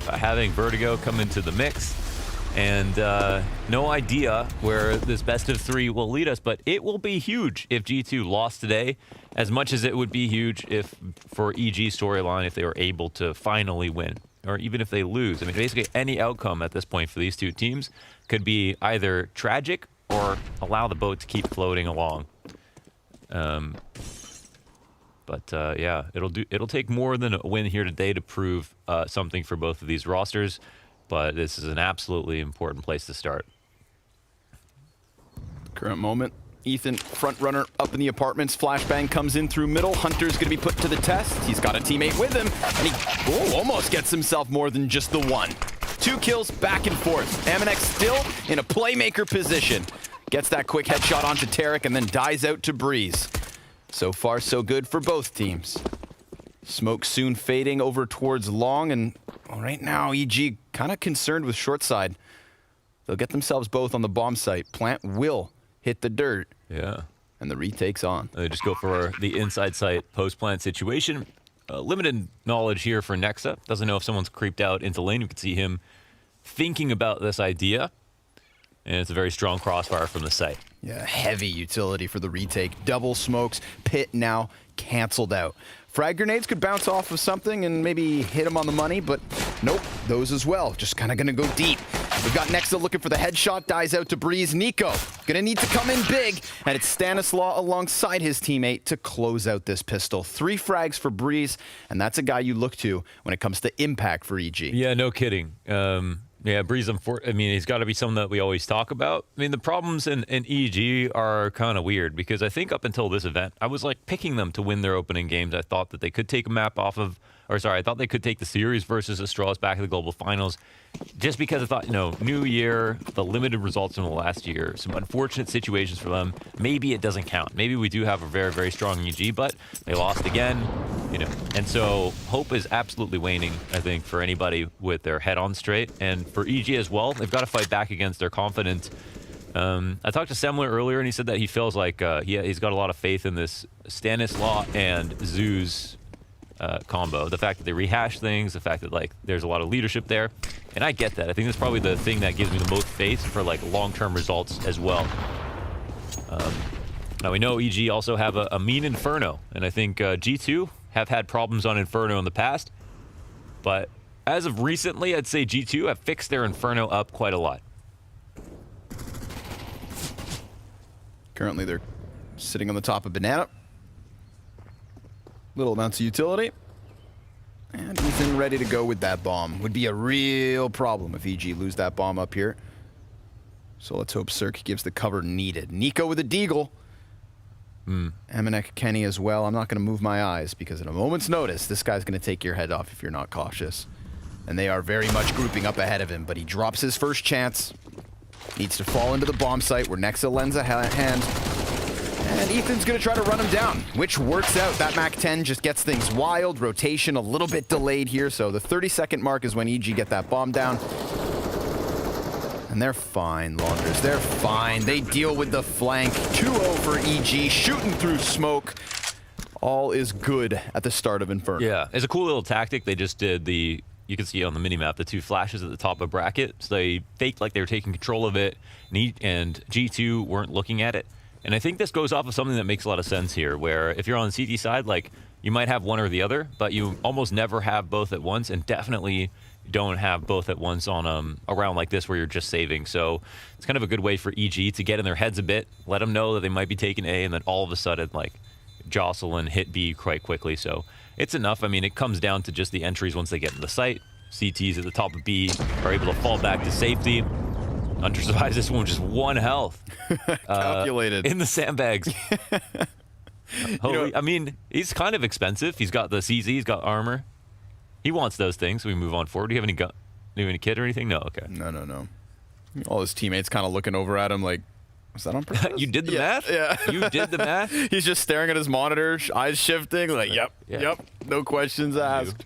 there, having Vertigo come into the mix. And no idea where this best of 3 will lead us, but it will be huge if G2 lost today, as much as it would be huge if for EG storyline if they were able to finally win, or even if they lose. I mean, basically any outcome at this point for these two teams could be either tragic or allow the boat to keep floating along. Yeah, it'll take more than a win here today to prove something for both of these rosters. But this is an absolutely important place to start. Current moment, Ethan, front runner up in the apartments. Flashbang comes in through middle. Hunter's going to be put to the test. He's got a teammate with him, and he almost gets himself more than just the one. 2 kills back and forth. Amanek still in a playmaker position. Gets that quick headshot onto Tarek and then dies out to Breeze. So far, so good for both teams. Smoke soon fading over towards long, and well, right now, EG kind of concerned with short side. They'll get themselves both on the bomb site. Plant will hit the dirt. Yeah. And the retake's on. They just go for the inside site post-plant situation. Limited knowledge here for Nexa. Doesn't know if someone's creeped out into lane. You can see him thinking about this idea. And it's a very strong crossfire from the site. Yeah, heavy utility for the retake. Double smokes. Pit now canceled out. Frag grenades could bounce off of something and maybe hit him on the money, but nope, those as well. Just kind of going to go deep. We've got Nexa looking for the headshot, dies out to Breeze. Nico going to need to come in big, and it's Stanislaw alongside his teammate to close out this pistol. 3 frags for Breeze, and that's a guy you look to when it comes to impact for EG. Yeah, no kidding. Yeah, Breeze, I mean, he's got to be someone that we always talk about. I mean, the problems in EG are kind of weird because I think up until this event, I was like picking them to win their opening games. I thought that they could take a map off of, or sorry, I thought they could take the series versus Astralis back in the global finals just because I thought, you know, new year, the limited results from the last year, some unfortunate situations for them. Maybe it doesn't count. Maybe we do have a very, very strong EG, but they lost again, you know. And so hope is absolutely waning, I think, for anybody with their head on straight. And for EG as well, they've got to fight back against their confident. I talked to Semler earlier, and he said that he feels like he's got a lot of faith in this Stanislaw and Zeus combo. The fact that they rehash things, the fact that like there's a lot of leadership there, and I get that. I think that's probably the thing that gives me the most faith for like long-term results as well. Now we know EG also have a mean Inferno, and I think G2 have had problems on Inferno in the past, but as of recently, I'd say G2 have fixed their Inferno up quite a lot. Currently, they're sitting on the top of Banana. Little amounts of utility. And Ethan ready to go with that bomb. Would be a real problem if EG lose that bomb up here. So let's hope Cirque gives the cover needed. Nico with a deagle. Amanek Kenny as well. I'm not going to move my eyes because at a moment's notice, this guy's going to take your head off if you're not cautious. And they are very much grouping up ahead of him, but he drops his first chance. Needs to fall into the bomb site where Nexa lends a hand. And Ethan's going to try to run him down, which works out. That MAC-10 just gets things wild. Rotation a little bit delayed here, so the 30-second mark is when EG get that bomb down. And they're fine, Launders. They're fine. They deal with the flank. 2-0 for EG, shooting through smoke. All is good at the start of Inferno. Yeah, it's a cool little tactic. They just did the, you can see on the minimap, the 2 flashes at the top of bracket. So they faked like they were taking control of it, and G2 weren't looking at it. And I think this goes off of something that makes a lot of sense here, where if you're on the CT side, like you might have one or the other, but you almost never have both at once, and definitely don't have both at once on a round like this where you're just saving. So it's kind of a good way for EG to get in their heads a bit, let them know that they might be taking A, and then all of a sudden like jostle and hit B quite quickly. So it's enough. I mean, it comes down to just the entries once they get in the site. CTs at the top of B are able to fall back to safety. Hunter survives this one with just 1 health. Calculated. In the sandbags. Holy, I mean, he's kind of expensive. He's got the CZ, he's got armor. He wants those things, so we move on forward. Do you have any gun? Do you have any kit or anything? No, okay. No. All his teammates kind of looking over at him like, was that on purpose? You did the math? Yeah. You did the math? He's just staring at his monitor, eyes shifting, like, yep, no questions asked.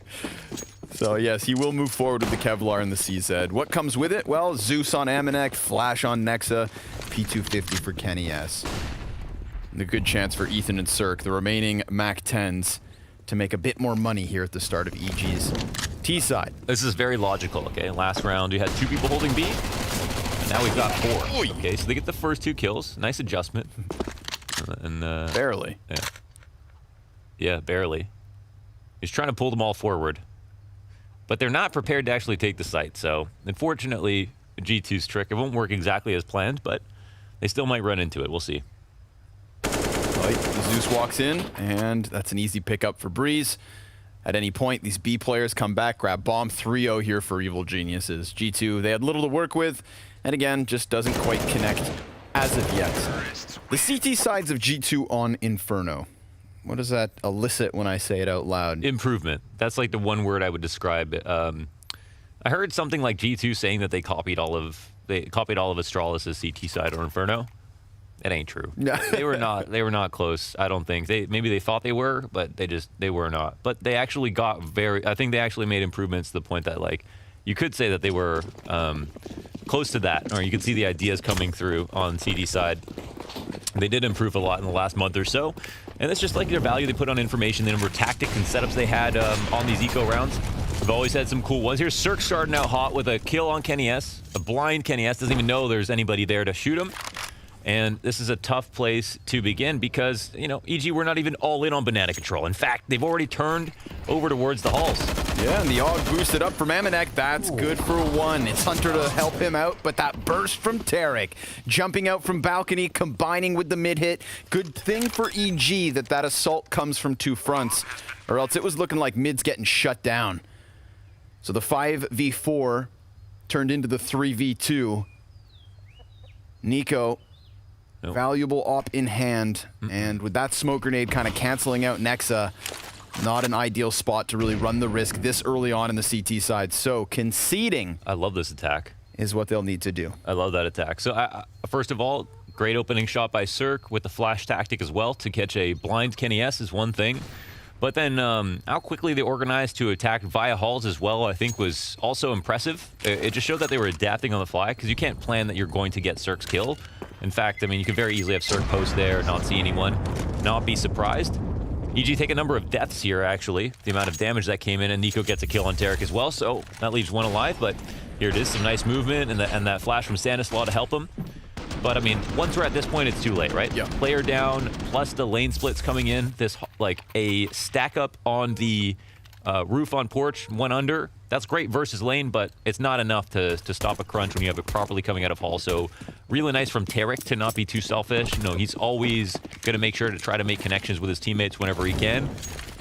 So yes, he will move forward with the Kevlar and the CZ. What comes with it? Well, Zeus on Amanek, Flash on Nexa, P250 for Kenny S. And a good chance for Ethan and Cirque, the remaining MAC-10s, to make a bit more money here at the start of EG's CT side. This is very logical, okay? Last round, we had 2 people holding B, and now we've got 4. Okay, so they get the first 2 kills. Nice adjustment. And Barely. Yeah, barely. He's trying to pull them all forward. But they're not prepared to actually take the site, so unfortunately, G2's trick, it won't work exactly as planned, but they still might run into it. We'll see. Right, Zeus walks in, and that's an easy pickup for Breeze. At any point, these B players come back, grab bomb. 3-0 here for Evil Geniuses. G2, they had little to work with, and again, just doesn't quite connect as of yet. The CT sides of G2 on Inferno. What does that elicit when I say it out loud? Improvement. That's like the one word I would describe it. I heard something like G2 saying that they copied all of Astralis' CT side or Inferno. It ain't true. They were not close, I don't think. Maybe they thought they were, but they were not. But they actually got I think they actually made improvements to the point that, like, you could say that they were close to that, or you could see the ideas coming through on CD side. They did improve a lot in the last month or so, and it's just like their value they put on information, the number of tactics and setups they had on these eco rounds. We've always had some cool ones. Here's Cirque starting out hot with a kill on Kenny S. A blind Kenny S, doesn't even know there's anybody there to shoot him. And this is a tough place to begin because, you know, EG, we're not even all in on banana control. In fact, they've already turned over towards the halls. Yeah, and the AUG boosted up from Amanek. That's good for 1. It's Hunter to help him out, but that burst from Tarek. Jumping out from balcony, combining with the mid-hit. Good thing for EG that assault comes from 2 fronts, or else it was looking like mid's getting shut down. So the 5v4 turned into the 3v2. Nico, valuable op in hand, and with that smoke grenade kind of canceling out Nexa, not an ideal spot to really run the risk this early on in the CT side. So conceding, I love this attack, is what they'll need to do. I love that attack. So first of all, great opening shot by Cirque with the flash tactic as well. To catch a blind Kenny S is one thing. But then how quickly they organized to attack via halls as well, I think was also impressive. It just showed that they were adapting on the fly, because you can't plan that you're going to get Cirque's kill. In fact, I mean, you could very easily have Cirque post there, not see anyone, not be surprised. EG take a number of deaths here, actually. The amount of damage that came in, and Nico gets a kill on Tarek as well, so that leaves 1 alive. But here it is, some nice movement, and that flash from Stanislaw to help him. But, I mean, once we're at this point, it's too late, right? Yeah. Player down, plus the lane splits coming in. This, like, a stack up on the roof on porch, 1 under. That's great versus lane, but it's not enough to stop a crunch when you have it properly coming out of hall. So, really nice from Tarek to not be too selfish. You know, he's always going to make sure to try to make connections with his teammates whenever he can.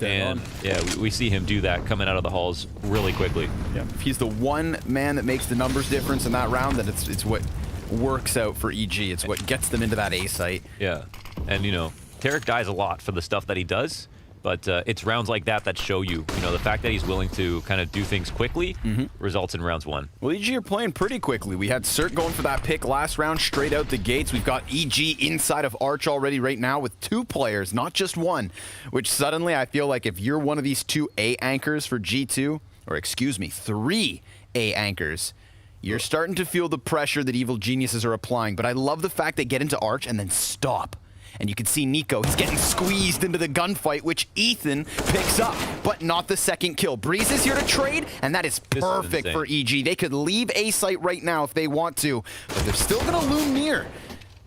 And, yeah, we see him do that coming out of the halls really quickly. Yeah. If he's the one man that makes the numbers difference in that round, then it's what works out for EG. It's what gets them into that A site. Yeah, and you know, Tarek dies a lot for the stuff that he does, but it's rounds like that show you, the fact that he's willing to kind of do things quickly results in rounds 1. Well, EG are playing pretty quickly. We had Cirque going for that pick last round, straight out the gates. We've got EG inside of Arch already right now with 2 players, not just 1, which suddenly I feel like if you're one of these 2 A anchors for G2, or excuse me, 3 A anchors, you're starting to feel the pressure that Evil Geniuses are applying, but I love the fact they get into Arch and then stop. And you can see Nico, he's getting squeezed into the gunfight, which Ethan picks up, but not the second kill. Breeze is here to trade, and that is perfect for EG. They could leave A site right now if they want to, but they're still gonna loom near.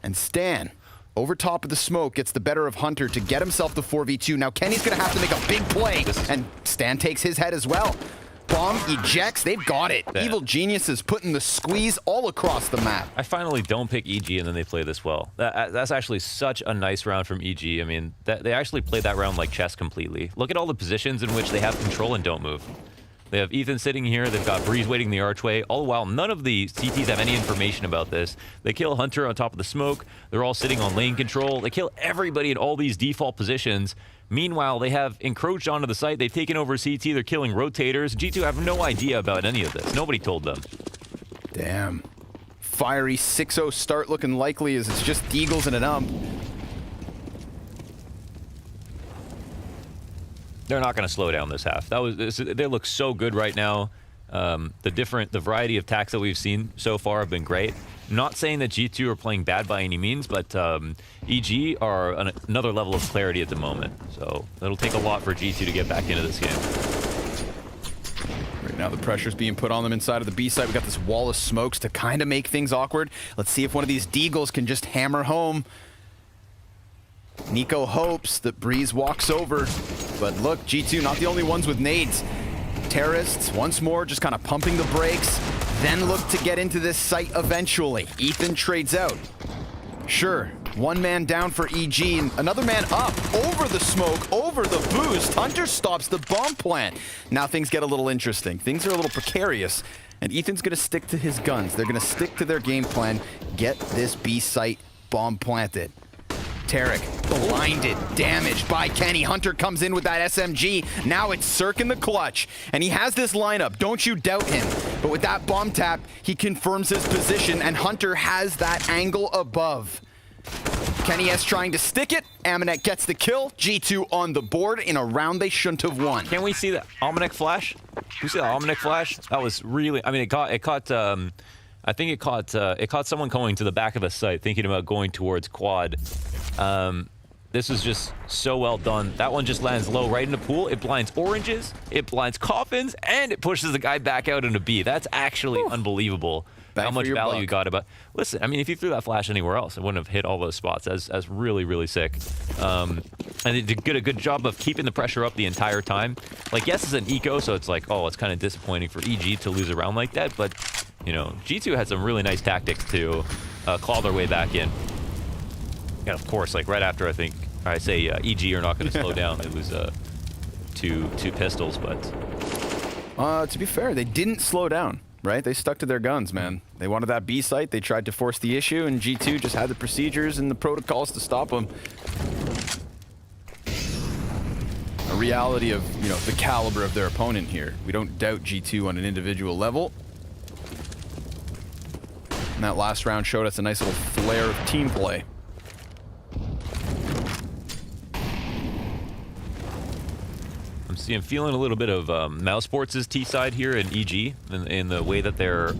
And Stan, over top of the smoke, gets the better of Hunter to get himself the 4v2. Now Kenny's gonna have to make a big play, and Stan takes his head as well. Bomb ejects, they've got it. Damn. Evil Geniuses putting the squeeze all across the map. I finally don't pick EG and then they play this well. That's actually such a nice round from EG. I mean, they actually played that round like chess completely. Look at all the positions in which they have control and don't move. They have Ethan sitting here, they've got Breeze waiting the archway. All the while, none of the CTs have any information about this. They kill Hunter on top of the smoke. They're all sitting on lane control. They kill everybody in all these default positions. Meanwhile, they have encroached onto the site. They've taken over CT. They're killing rotators. G2 have no idea about any of this. Nobody told them. Damn. Fiery 6-0 start looking likely as it's just Deagles and an ump. They're not going to slow down this half. They look so good right now. The variety of attacks that we've seen so far have been great. I'm not saying that G2 are playing bad by any means, but EG are another level of clarity at the moment. So it'll take a lot for G2 to get back into this game. Right Now the pressure's being put on them inside of the B site. We got this wall of smokes to kind of make things awkward. Let's see if one of these deagles can just hammer home. Nico hopes that Breeze walks over, but look, G2 not the only ones with nades. Terrorists once more just kind of pumping the brakes, then look to get into this site eventually. Ethan trades out. Sure, one man down for EG and another man up over the smoke, over the boost. Hunter stops the bomb plant. Now things get a little interesting. Things are a little precarious, and Ethan's going to stick to his guns. They're going to stick to their game plan, get this B site bomb planted. Tarek blinded, damaged by Kenny. Hunter comes in with that SMG. Now it's Cirque in the clutch, and he has this lineup. Don't you doubt him. But with that bomb tap, he confirms his position, and Hunter has that angle above. Kenny S trying to stick it. Amanek gets the kill. G2 on the board in a round they shouldn't have won. Can we see the Almanac flash? Can you see the Almanac flash? That was really, I mean, I think it caught someone going to the back of the site, thinking about going towards quad. This was just so well done. That one just lands low right in the pool. It blinds oranges, it blinds coffins, and it pushes the guy back out into B. That's actually unbelievable. Bang how much for your value you buck. got about. Listen, I mean, if you threw that flash anywhere else, it wouldn't have hit all those spots. That's really, really sick. And it did a good job of keeping the pressure up the entire time. Like, yes, it's an eco, so it's like, oh, it's kind of disappointing for EG to lose a round like that. But, you know, G2 had some really nice tactics to claw their way back in. And of course, like right after I say EG are not going to slow down. It was two pistols, but To be fair, they didn't slow down, right? They stuck to their guns, man. They wanted that B site. They tried to force the issue, and G2 just had the procedures and the protocols to stop them. A reality of, you know, the caliber of their opponent here. We don't doubt G2 on an individual level. And that last round showed us a nice little flare of team play. I'm feeling a little bit of Mouse Sports' T side here in EG in the way that they're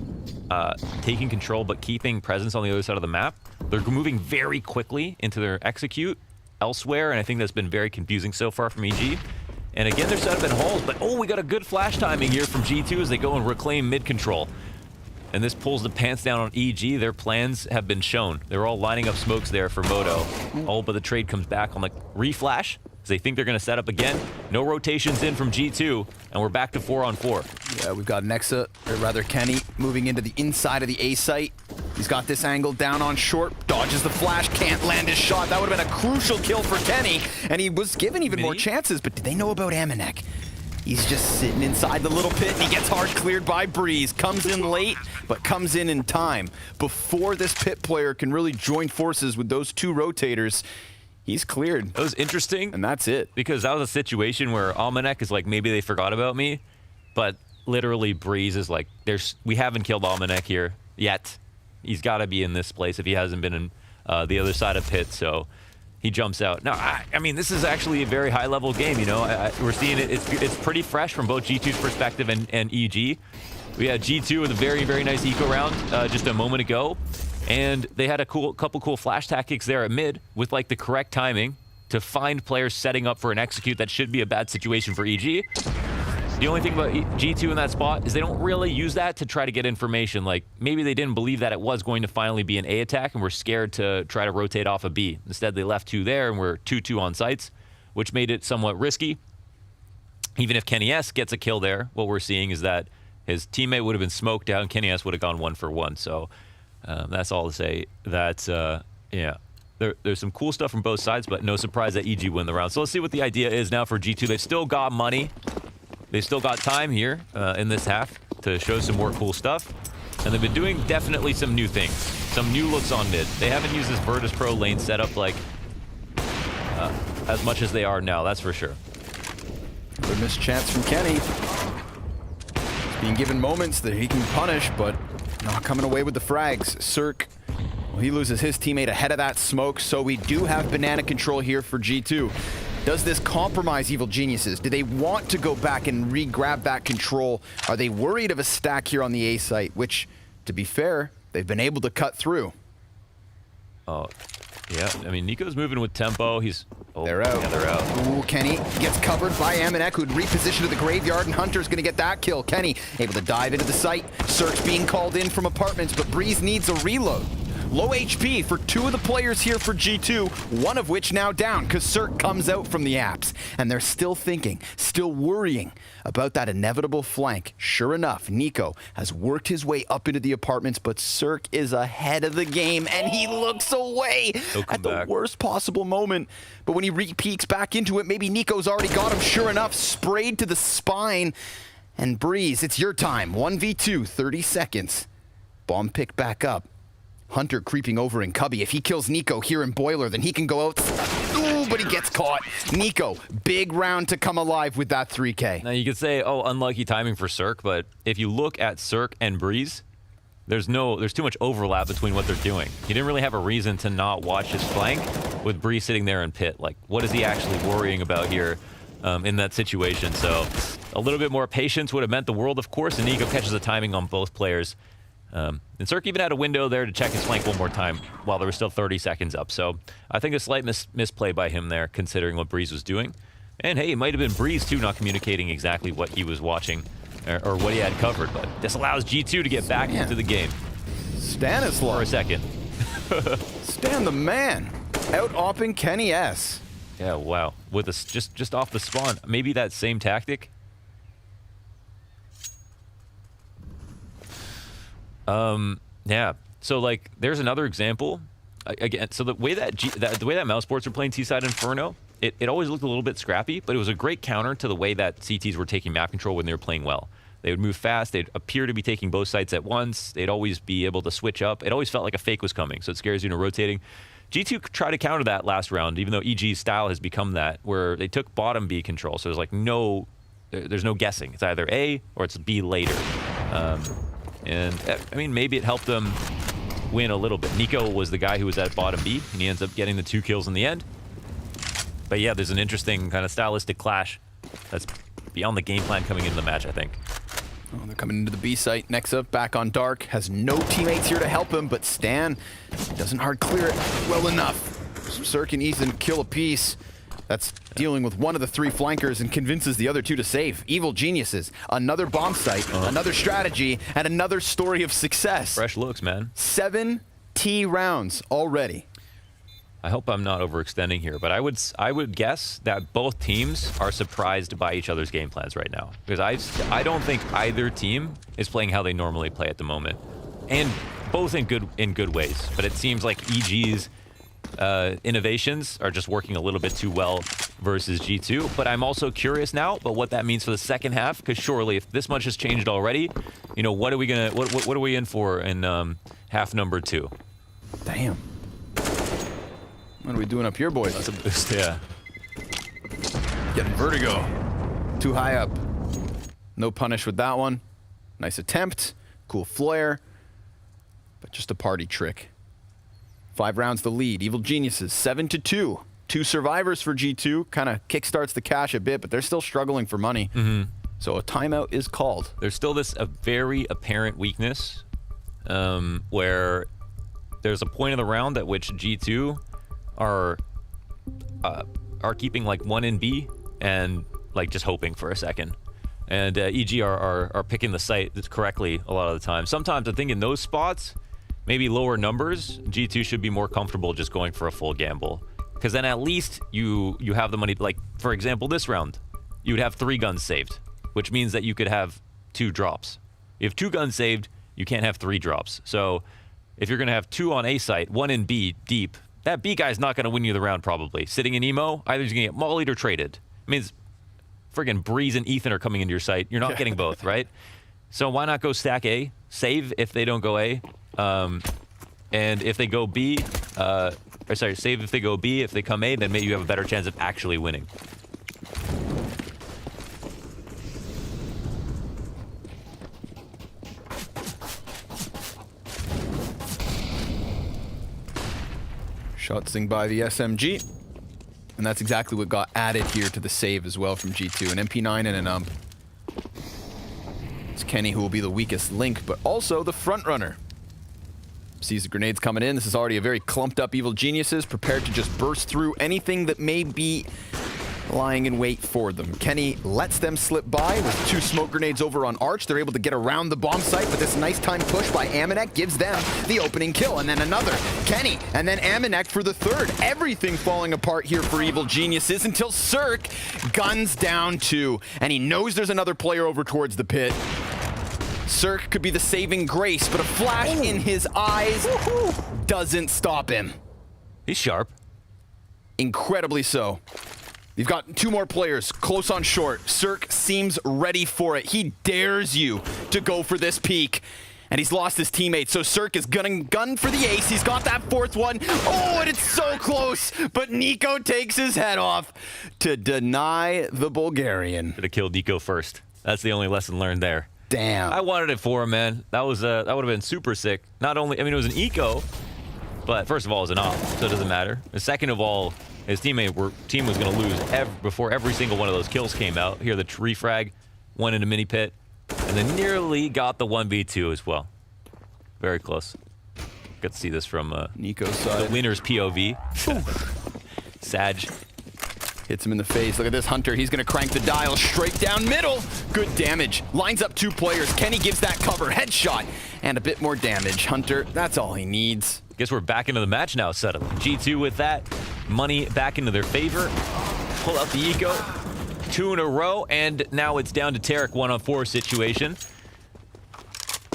taking control but keeping presence on the other side of the map. They're moving very quickly into their execute elsewhere, and I think that's been very confusing so far from EG. And again, they're set up in halls, but oh, we got a good flash timing here from G2 as they go and reclaim mid control. And this pulls the pants down on EG. Their plans have been shown. They're all lining up smokes there for Moto. Oh, but the trade comes back on the reflash. Because they think they're going to set up again. No rotations in from G2, and we're back to 4-on-4. Yeah, we've got Nexa, or rather Kenny, moving into the inside of the A site. He's got this angle down on short, dodges the flash, can't land his shot. That would have been a crucial kill for Kenny, and he was given even more chances, but did they know about Amanek? He's just sitting inside the little pit, and he gets hard cleared by Breeze. Comes in late, but comes in time. Before this pit player can really join forces with those two rotators, he's cleared. That was interesting. And that's it. Because that was a situation where Almanac is like, maybe they forgot about me. But literally, Breeze is like, we haven't killed Almanac here yet. He's got to be in this place if he hasn't been in the other side of pit. So he jumps out. Now, I mean, this is actually a very high-level game, you know. We're seeing it. It's pretty fresh from both G2's perspective and EG. We had G2 with a very, very nice eco round just a moment ago. And they had a couple cool flash tactics there at mid with like the correct timing to find players setting up for an execute that should be a bad situation for EG. The only thing about G2 in that spot is they don't really use that to try to get information. Like maybe they didn't believe that it was going to finally be an A attack and were scared to try to rotate off a B. Instead, they left 2 there and were 2-2 on sites, which made it somewhat risky. Even if Kenny S gets a kill there, what we're seeing is that his teammate would have been smoked down. Kenny S would have gone 1-for-1. So that's all to say that, yeah, there's some cool stuff from both sides, but no surprise that EG win the round. So let's see what the idea is now for G2. They've still got money. They've still got time here in this half to show some more cool stuff. And they've been doing definitely some new things, some new looks on mid. They haven't used this Virtus Pro lane setup like as much as they are now, that's for sure. Good missed chance from Kenny. He's being given moments that he can punish, but not coming away with the frags. Cirque, well, he loses his teammate ahead of that smoke, so we do have banana control here for G2. Does this compromise Evil Geniuses? Do they want to go back and re-grab that control? Are they worried of a stack here on the A site, which, to be fair, they've been able to cut through? Oh, Yeah, I mean, Nico's moving with tempo. He's... Oh, They're out. Yeah, they're out. Ooh, Kenny gets covered by Amanek, who'd reposition to the graveyard, and Hunter's going to get that kill. Kenny able to dive into the site. Search being called in from apartments, but Breeze needs a reload. Low HP for two of the players here for G2, one of which now down because Cirque comes out from the apps. And they're still thinking, still worrying about that inevitable flank. Sure enough, Nico has worked his way up into the apartments, but Cirque is ahead of the game, and he looks away at the worst possible moment. But when he re-peeks back into it, maybe Nico's already got him. Sure enough, sprayed to the spine. And Breeze, it's your time. 1v2, 30 seconds. Bomb picked back up. Hunter creeping over in Cubby. If he kills Nico here in Boiler, then he can go out. Ooh, but he gets caught. Nico, big round to come alive with that 3K. Now you could say, oh, unlucky timing for Cirque, but if you look at Cirque and Breeze, there's too much overlap between what they're doing. He didn't really have a reason to not watch his flank with Breeze sitting there in pit. Like, what is he actually worrying about here in that situation? So a little bit more patience would have meant the world, of course, and Nico catches the timing on both players. And Cirque even had a window there to check his flank one more time while there was still 30 seconds up. So I think a slight misplay by him there, considering what Breeze was doing. And hey, it might have been Breeze, too, not communicating exactly what he was watching or what he had covered. But this allows G2 to get back into the game. Stanislav. For a second. Stan the man. Out-opping Kenny S. Yeah, wow. With us just off the spawn. Maybe that same tactic. Yeah. So like, there's another example. Again, so the way that Mousesports were playing T-side Inferno, it always looked a little bit scrappy, but it was a great counter to the way that CTs were taking map control when they were playing well. They would move fast. They'd appear to be taking both sites at once. They'd always be able to switch up. It always felt like a fake was coming, so it scares you into rotating. G2 tried to counter that last round, even though EG's style has become that, where they took bottom B control. So there's like there's no guessing. It's either A or it's B later. And I mean, maybe it helped them win a little bit. Nico was the guy who was at bottom B, and he ends up getting the 2 kills in the end. But yeah, there's an interesting kind of stylistic clash that's beyond the game plan coming into the match, I think. Oh, they're coming into the B site. Next up, back on Dark. Has no teammates here to help him, but Stan doesn't hard clear it well enough. Cirque and Ethan kill a piece. That's dealing with one of the 3 flankers and convinces the other 2 to save. Evil geniuses. Another bomb site, another strategy, and another story of success. Fresh looks, man. 7 T rounds already. I hope I'm not overextending here, but I would guess that both teams are surprised by each other's game plans right now, because I don't think either team is playing how they normally play at the moment, and both in good ways. But it seems like EG's innovations are just working a little bit too well versus G2. But I'm also curious now about what that means for the second half, because surely if this much has changed already, you know, what are we in for in half number 2? Damn. What are we doing up here, boys? That's a boost, yeah. Getting vertigo. Too high up. No punish with that one. Nice attempt. Cool flare. But just a party trick. 5 rounds the lead. Evil Geniuses, 7-2. 2 survivors for G2. Kind of kickstarts the cash a bit, but they're still struggling for money. So a timeout is called. There's still a very apparent weakness where there's a point of the round at which G2 are keeping like 1 in B and like just hoping for a second. And EG are picking the site correctly a lot of the time. Sometimes I think in those spots, maybe lower numbers, G2 should be more comfortable just going for a full gamble. Because then at least you have the money. Like, for example, this round, you would have 3 guns saved, which means that you could have 2 drops. You have 2 guns saved, you can't have 3 drops. So if you're going to have 2 on A site, 1 in B deep, that B guy's not going to win you the round probably. Sitting in emo, either he's going to get mollied or traded. I mean, friggin' Breeze and Ethan are coming into your site. You're not getting both, right? So why not go stack A, save if they don't go A, and if they go B, save if they go B. If they come A, then maybe you have a better chance of actually winning. Shotzing by the SMG. And that's exactly what got added here to the save as well from G2. An MP9 and an ump. It's Kenny who will be the weakest link, but also the front runner. Sees the grenades coming in. This is already a very clumped up Evil Geniuses, prepared to just burst through anything that may be lying in wait for them. Kenny lets them slip by with 2 smoke grenades over on Arch. They're able to get around the bomb site, but this nice time push by Amanek gives them the opening kill. And then another. Kenny, and then Amanek for the 3rd. Everything falling apart here for Evil Geniuses until Cirque guns down 2. And he knows there's another player over towards the pit. Cirque could be the saving grace, but a flash in his eyes doesn't stop him. He's sharp. Incredibly so. You've got 2 more players close on short. Cirque seems ready for it. He dares you to go for this peak. And he's lost his teammate, so Cirque is gun for the ace. He's got that 4th one. Oh, and it's so close. But Nico takes his head off to deny the Bulgarian. Should have killed Nico first. That's the only lesson learned there. Damn. I wanted it for him, man. That would have been super sick. Not only, I mean, it was an eco, but first of all, it was an op, so it doesn't matter. And second of all, his team was going to lose before every single one of those kills came out. Here, the tree frag, one in a mini pit, and then nearly got the 1v2 as well. Very close. Got to see this from Nico's side. the winner's POV. Sag. Hits him in the face. Look at this Hunter. He's going to crank the dial straight down middle. Good damage. Lines up 2 players. Kenny gives that cover. Headshot. And a bit more damage. Hunter, that's all he needs. Guess we're back into the match now, suddenly. G2 with that. Money back into their favor. Pull out the eco. 2 in a row. And now it's down to Tarek 1-on-4 situation.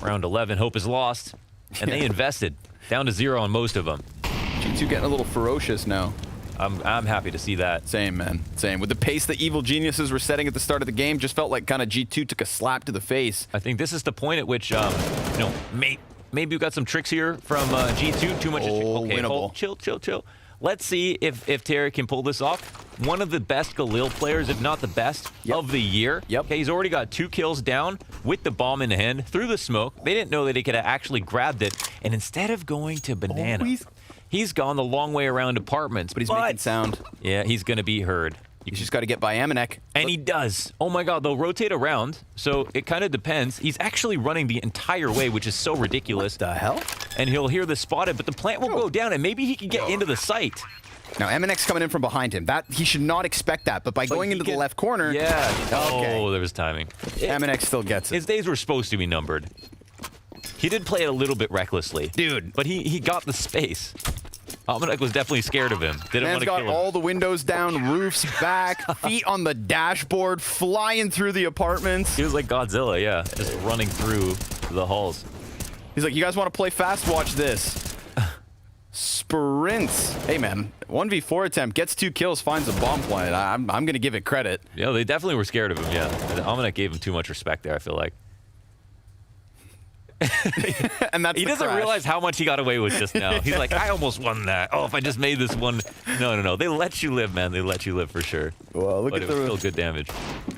Round 11. Hope is lost. And they invested. Down to 0 on most of them. G2 getting a little ferocious now. I'm happy to see that. Same, man. Same. With the pace that Evil Geniuses were setting at the start of the game, just felt like kind of G2 took a slap to the face. I think this is the point at which, maybe we got some tricks here from G2. Too much. Okay, winnable. Chill. Let's see if Tarek can pull this off. One of the best Galil players, if not the best, of the year. Yep. Okay, he's already got 2 kills down with the bomb in hand through the smoke. They didn't know that he could have actually grabbed it. And instead of going to Banana, he's gone the long way around apartments. But he's making sound. Yeah, he's going to be heard. He's just got to get by Amanek. And he does. Oh my god, they'll rotate around, so it kind of depends. He's actually running the entire way, which is so ridiculous. What the hell? And he'll hear the spotted, but the plant will go down, and maybe he can get into the site. Now, Amanek's coming in from behind him. He should not expect that, but by going into the left corner... Yeah. Okay. Oh, there was timing. Amanek still gets it. His days were supposed to be numbered. He did play it a little bit recklessly. Dude. But he got the space. Amanek was definitely scared of him. Didn't want to kill him. Man's got all the windows down, roofs back, feet on the dashboard, flying through the apartments. He was like Godzilla, yeah, just running through the halls. He's like, you guys want to play fast? Watch this. Sprints. Hey, man, 1v4 attempt, gets 2 kills, finds a bomb planet. I'm going to give it credit. Yeah, they definitely were scared of him, yeah. Amanek gave him too much respect there, I feel like. And that's he doesn't realize how much he got away with just now. He's like, I almost won that. Oh, if I just made this one. No. They let you live, man. They let you live for sure. Well, look but at it the was still good damage.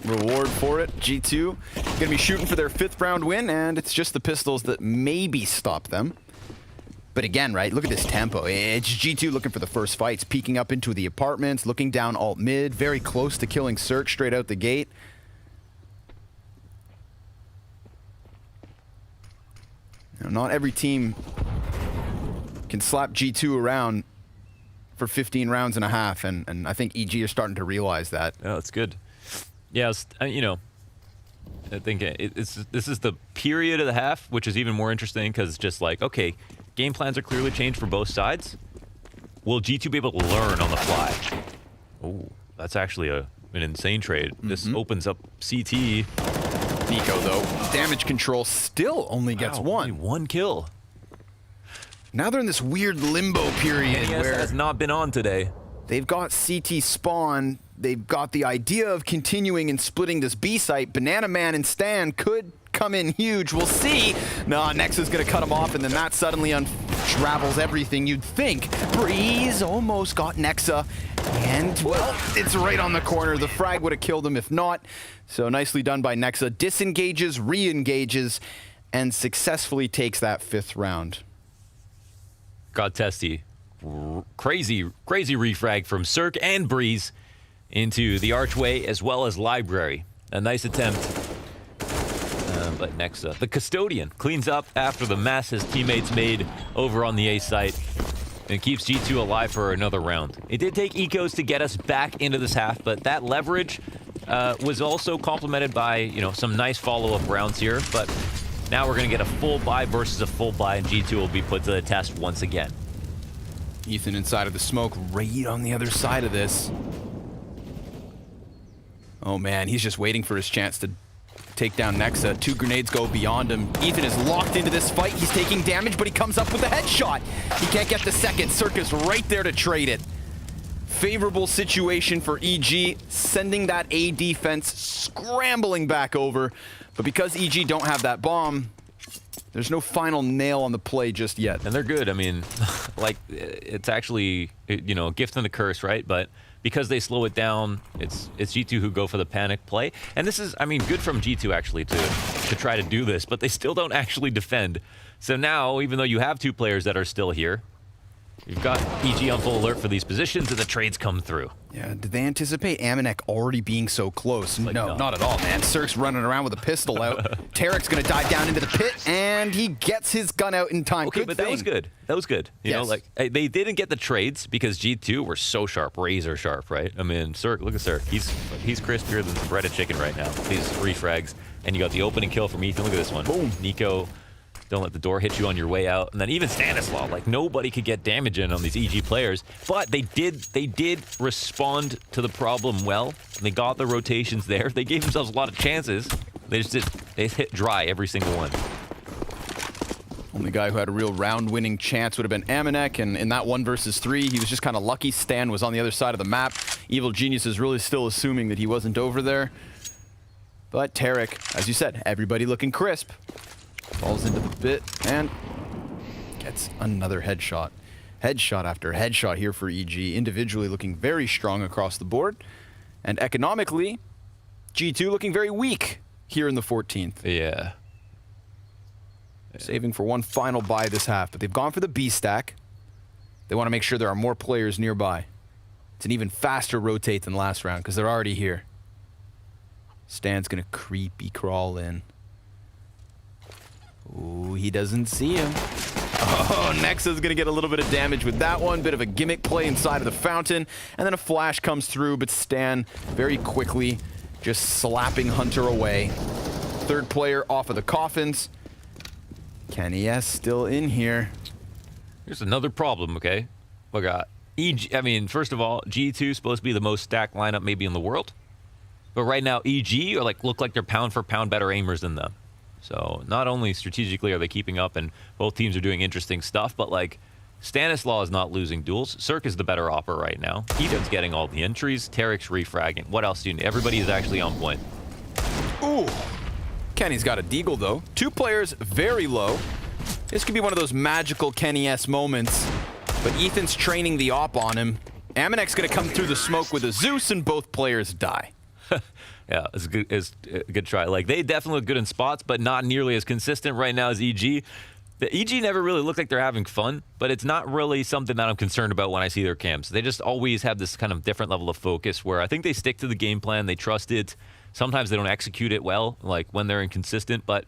reward for it. G2 going to be shooting for their 5th round win, and it's just the pistols that maybe stop them. But again, right, look at this tempo. It's G2 looking for the first fights, peeking up into the apartments, looking down alt mid, very close to killing Cirque straight out the gate. Now, not every team can slap G2 around for 15 rounds and a half, and I think EG are starting to realize that. Oh, that's good. Yeah, I think this is the period of the half, which is even more interesting because it's just like, okay, game plans are clearly changed for both sides. Will G2 be able to learn on the fly? Oh, that's actually an insane trade. This opens up CT. Nico, though, damage control still only gets 1. Only 1 kill. Now they're in this weird limbo period NES where has not been on today. they've got CT spawn. They've got the idea of continuing and splitting this B site. Banana Man and Stan could come in huge. We'll see. No, Nexa's going to cut him off, and then that suddenly untravels everything you'd think. Breeze almost got Nexa, and, well, it's right on the corner. The frag would have killed him if not. So nicely done by Nexa. Disengages, re-engages, and successfully takes that 5th round. God testy. Crazy refrag from Cirque and Breeze into the archway as well as library. A nice attempt. But Nexa, the custodian, cleans up after the mess his teammates made over on the A site and keeps G2 alive for another round. It did take ecos to get us back into this half, but that leverage was also complemented by, you know, some nice follow-up rounds here. But now we're going to get a full buy versus a full buy, and G2 will be put to the test once again. Ethan inside of the smoke, right on the other side of this. Oh man, he's just waiting for his chance to take down Nexa. 2 grenades go beyond him. Ethan is locked into this fight. He's taking damage, but he comes up with a headshot. He can't get the second. Circus right there to trade it. Favorable situation for EG, sending that A defense scrambling back over. But because EG don't have that bomb, there's no final nail on the play just yet. And they're good. I mean, like, it's actually, you know, a gift and a curse, right? But because they slow it down, it's G2 who go for the panic play. And this is, I mean, good from G2 actually to try to do this, but they still don't actually defend. So now, even though you have 2 players that are still here, you've got EG on full alert for these positions, and the trades come through. Yeah, did they anticipate Amanek already being so close? Like, no, not at all, man. Cirque's running around with a pistol out. Tarek's going to dive down into the pit, and he gets his gun out in time. Okay, Good but thing. that was good. That was good. You know, like, they didn't get the trades because G2 were so sharp, razor sharp, right? I mean, Cirque, look at Cirque. He's crispier than breaded chicken right now. These refrags. And you got the opening kill from Ethan. Look at this one. Boom. Nico, don't let the door hit you on your way out. And then even Stanislaw, like, nobody could get damage in on these EG players. But they did respond to the problem well. And they got the rotations there. They gave themselves a lot of chances. They hit dry every single one. Only guy who had a real round-winning chance would have been Amanek, and in that 1 versus 3, he was just kind of lucky. Stan was on the other side of the map. Evil Genius is really still assuming that he wasn't over there. But Tarek, as you said, everybody looking crisp. Falls into the pit and gets another headshot. Headshot after headshot here for EG, individually looking very strong across the board. And economically, G2 looking very weak here in the 14th. Yeah. Saving for one final buy this half, but they've gone for the B stack. They want to make sure there are more players nearby. It's an even faster rotate than last round because they're already here. Stan's going to creepy crawl in. Ooh, he doesn't see him. Oh, Nexa's going to get a little bit of damage with that one. Bit of a gimmick play inside of the fountain. And then a flash comes through, but Stan very quickly just slapping Hunter away. 3rd player off of the coffins. Kenny S still in here. Here's another problem, okay? We got EG. I mean, first of all, G2 is supposed to be the most stacked lineup maybe in the world. But right now, EG are look like they're pound for pound better aimers than them. So not only strategically are they keeping up and both teams are doing interesting stuff, but like Stanislaw is not losing duels. Cirque is the better opper right now. Ethan's getting all the entries. Tarek's refragging. What else do you need? Everybody is actually on point. Ooh. Kenny's got a deagle though. 2 players very low. This could be one of those magical Kenny S moments, but Ethan's training the op on him. Amanek's gonna come through the smoke with a Zeus and both players die. Yeah, it's a good try. Like, they definitely look good in spots, but not nearly as consistent right now as EG. The EG never really look like they're having fun, but it's not really something that I'm concerned about when I see their camps. They just always have this kind of different level of focus where I think they stick to the game plan, they trust it. Sometimes they don't execute it well, like when they're inconsistent, but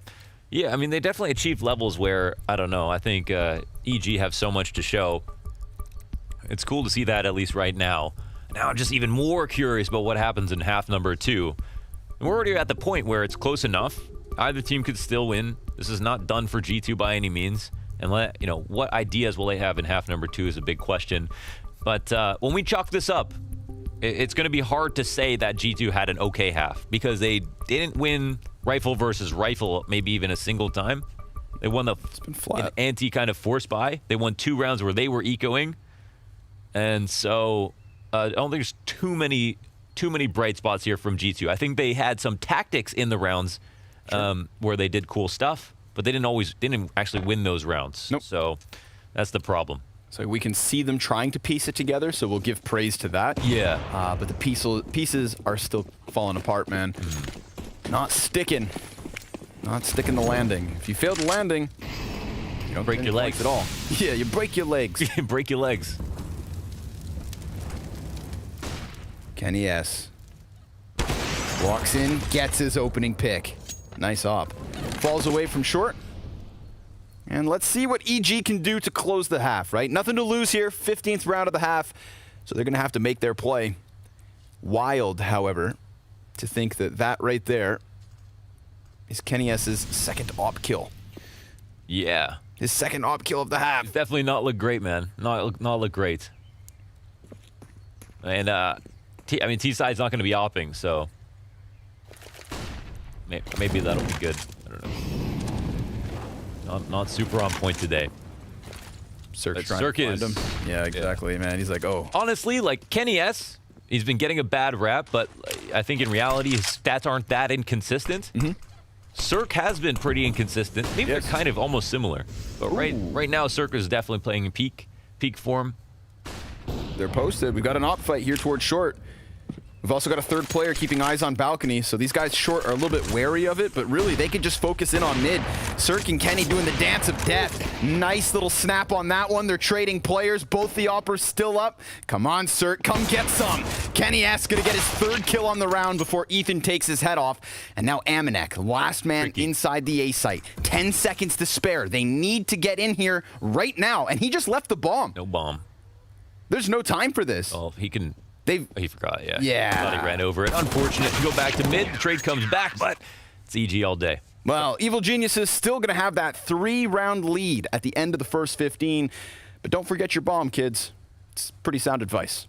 yeah, I mean, they definitely achieved levels where, I don't know, I think EG have so much to show. It's cool to see that at least right now. Now I'm just even more curious about what happens in half number 2. And we're already at the point where it's close enough. Either team could still win. This is not done for G2 by any means. And what ideas will they have in half number 2 is a big question. But when we chalk this up, it's going to be hard to say that G2 had an okay half because they didn't win rifle versus rifle maybe even a single time. They won an anti kind of force buy. They won 2 rounds where they were ecoing. And so I don't think there's too many bright spots here from G2. I think they had some tactics in the rounds where they did cool stuff, but they didn't actually win those rounds. Nope. So that's the problem. So we can see them trying to piece it together, so we'll give praise to that. Yeah. But the pieces are still falling apart, man. Not sticking. Not sticking the landing. If you fail the landing, you don't break your legs at all. Yeah, you break your legs. Break your legs. Kenny S. Walks in, gets his opening pick. Nice op. falls away from short. And let's see what EG can do to close the half, right? Nothing to lose here, 15th round of the half, so they're going to have to make their play. Wild, however, to think that that right there is Kenny S's second op kill. Yeah. His second op kill of the half. Definitely not look great, man. Not look great. And, I mean, T-side's not going to be opping, so maybe that'll be good. I don't know. Not super on point today. Cirque Cirque is. Yeah, exactly, man. He's like, oh. Honestly, like, Kenny S, he's been getting a bad rap, but I think in reality his stats aren't that inconsistent. Cirque has been pretty inconsistent. Maybe they're kind of almost similar. But right now, Cirque is definitely playing in peak form. They're posted. We've got an op fight here towards short. We've also got a third player keeping eyes on balcony, so these guys short are a little bit wary of it, but really they could just focus in on mid. Cirque and Kenny doing the dance of death. Nice little snap on that one. They're trading players. Both the oppers still up. Come on, Cirque, come get some. Kenny S gonna get his third kill on the round before Ethan takes his head off. And now Amanek, last man inside the A site. 10 seconds to spare. They need to get in here right now, and he just left the bomb. No bomb. There's no time for this. Oh, he can... He forgot, yeah. Yeah. Thought he ran over it. Unfortunate to go back to mid. The trade comes back, but it's EG all day. Well, Evil Genius is still going to have that 3-round lead at the end of the first 15. But don't forget your bomb, kids. It's pretty sound advice.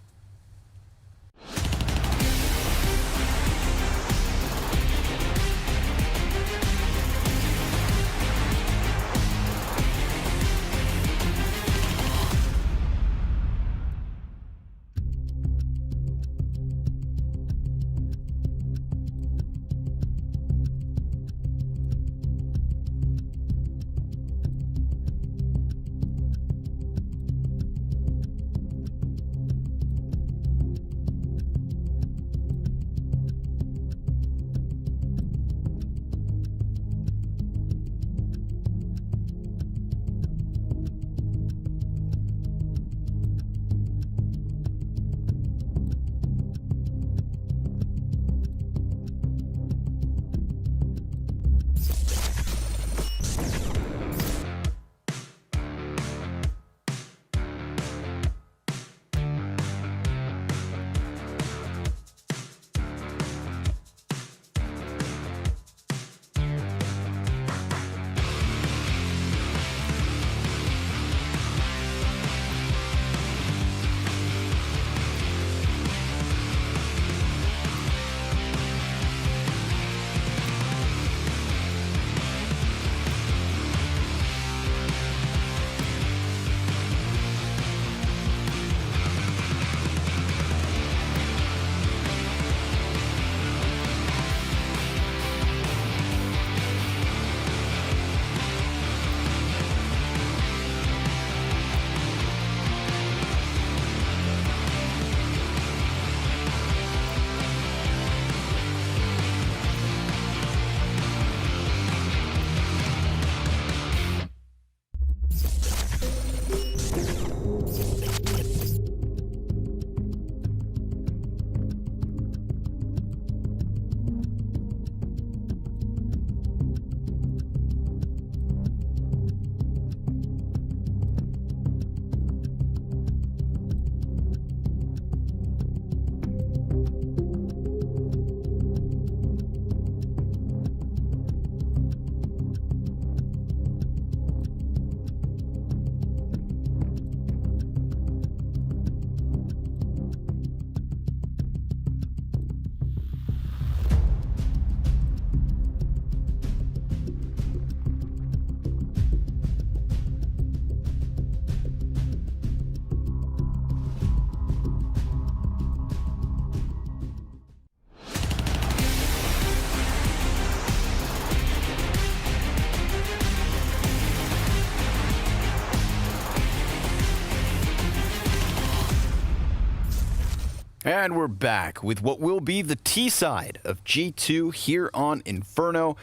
And we're back with what will be the T side of G2 here on Inferno.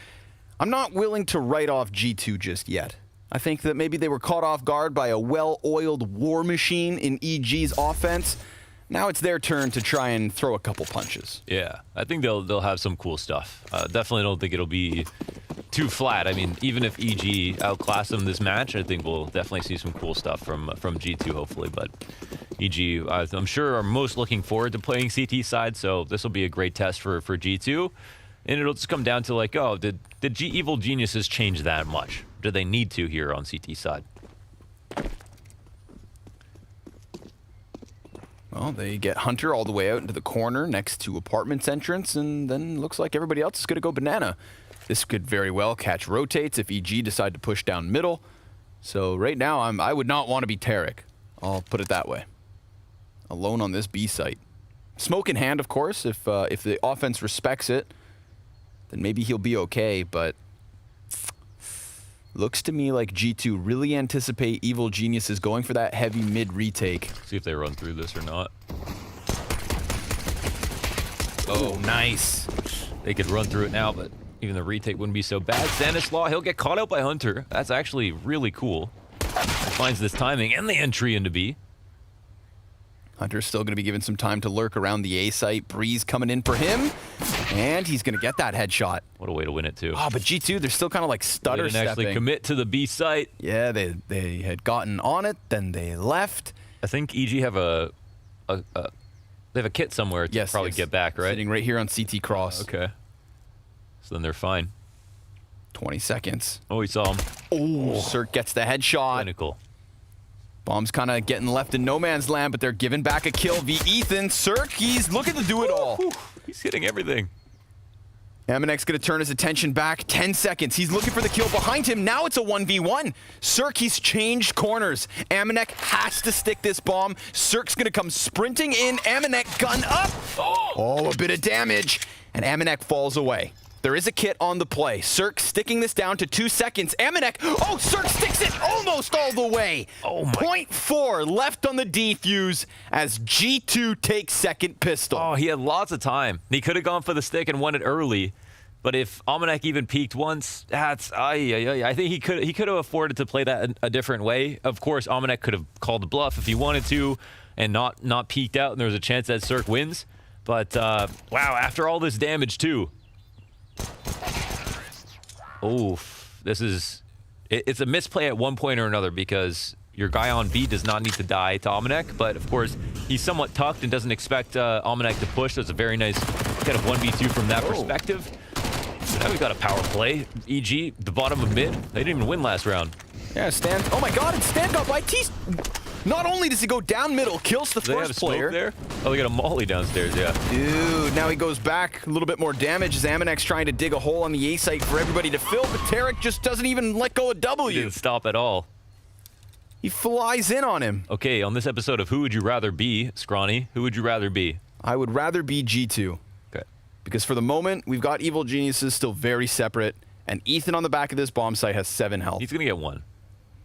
I'm not willing to write off G2 just yet. I think that maybe they were caught off guard by a well-oiled war machine in EG's offense. Now it's their turn to try and throw a couple punches. Yeah, I think they'll have some cool stuff. Definitely don't think it'll be too flat. I mean, even if EG outclass them this match, I think we'll definitely see some cool stuff from G2, hopefully. But EG, I'm sure, are most looking forward to playing CT side, so this will be a great test for G2. And it'll just come down to, like, oh, did Evil Geniuses change that much? Do they need to here on CT side? Well, they get Hunter all the way out into the corner next to Apartment's entrance, and then looks like everybody else is going to go banana. This could very well catch rotates if EG decide to push down middle. So right now, I would not want to be Tarek. I'll put it that way. Alone on this B site. Smoke in hand, of course. If the offense respects it, then maybe he'll be okay, but looks to me like G2 really anticipate Evil Geniuses going for that heavy mid retake. See if they run through this or not. Oh, nice. They could run through it now, but even the retake wouldn't be so bad. Stanislaw, he'll get caught out by Hunter. That's actually really cool. He finds this timing and the entry into B. Hunter's still going to be given some time to lurk around the A site. Breeze coming in for him, and he's going to get that headshot. What a way to win it, too. Oh, but G2, they're still kind of like stutter They didn't actually stepping. commit to the B site. Yeah, they had gotten on it, then they left. I think EG have they have a kit somewhere to probably get back, right? Sitting right here on CT cross. Okay. So then they're fine. 20 seconds. Oh, we saw him. Oh, Cirque gets the headshot. Clinical. Bomb's kind of getting left in no man's land, but they're giving back a kill via Ethan. Cirque, he's looking to do it all. Whew. He's hitting everything. Aminek's going to turn his attention back. 10 seconds. He's looking for the kill behind him. Now it's a 1v1. Cirque, he's changed corners. Aminek has to stick this bomb. Cirque's going to come sprinting in. Aminek gun up. Oh, a bit of damage. And Aminek falls away. There is a kit on the play. Cirque sticking this down to 2 seconds. Aminek, oh, Cirque sticks it almost all the way. Oh my. 0.4 left on the defuse as G2 takes second pistol. Oh, he had lots of time. He could have gone for the stick and won it early. But if Almanac even peaked once, that's I think he could have afforded to play that a different way. Of course, Almanac could have called the bluff if he wanted to and not peeked out, and there was a chance that Cirque wins. But wow, after all this damage too. Oh, it's a misplay at one point or another because your guy on B does not need to die to Almanac, but of course he's somewhat tucked and doesn't expect Almanac to push. So it's a very nice kind of 1v2 from that perspective. So now we've got a power play. EG, the bottom of mid. They didn't even win last round. Yeah, Stan. Oh my God, and Stan got by T. Not only does he go down middle, kills the Do they have a first smoke player. there? Oh, they got a molly downstairs, yeah. Dude, now he goes back. A little bit more damage as Aminek's trying to dig a hole on the A site for everybody to fill, but Tarek just doesn't even let go of He W. didn't stop at all. He flies in on him. Okay, on this episode of Who Would You Rather Be, Scrawny, who would you rather be? I would rather be G2. Okay. Because for the moment, we've got Evil Geniuses still very separate, and Ethan on the back of this bomb site has 7 health. He's going to get 1.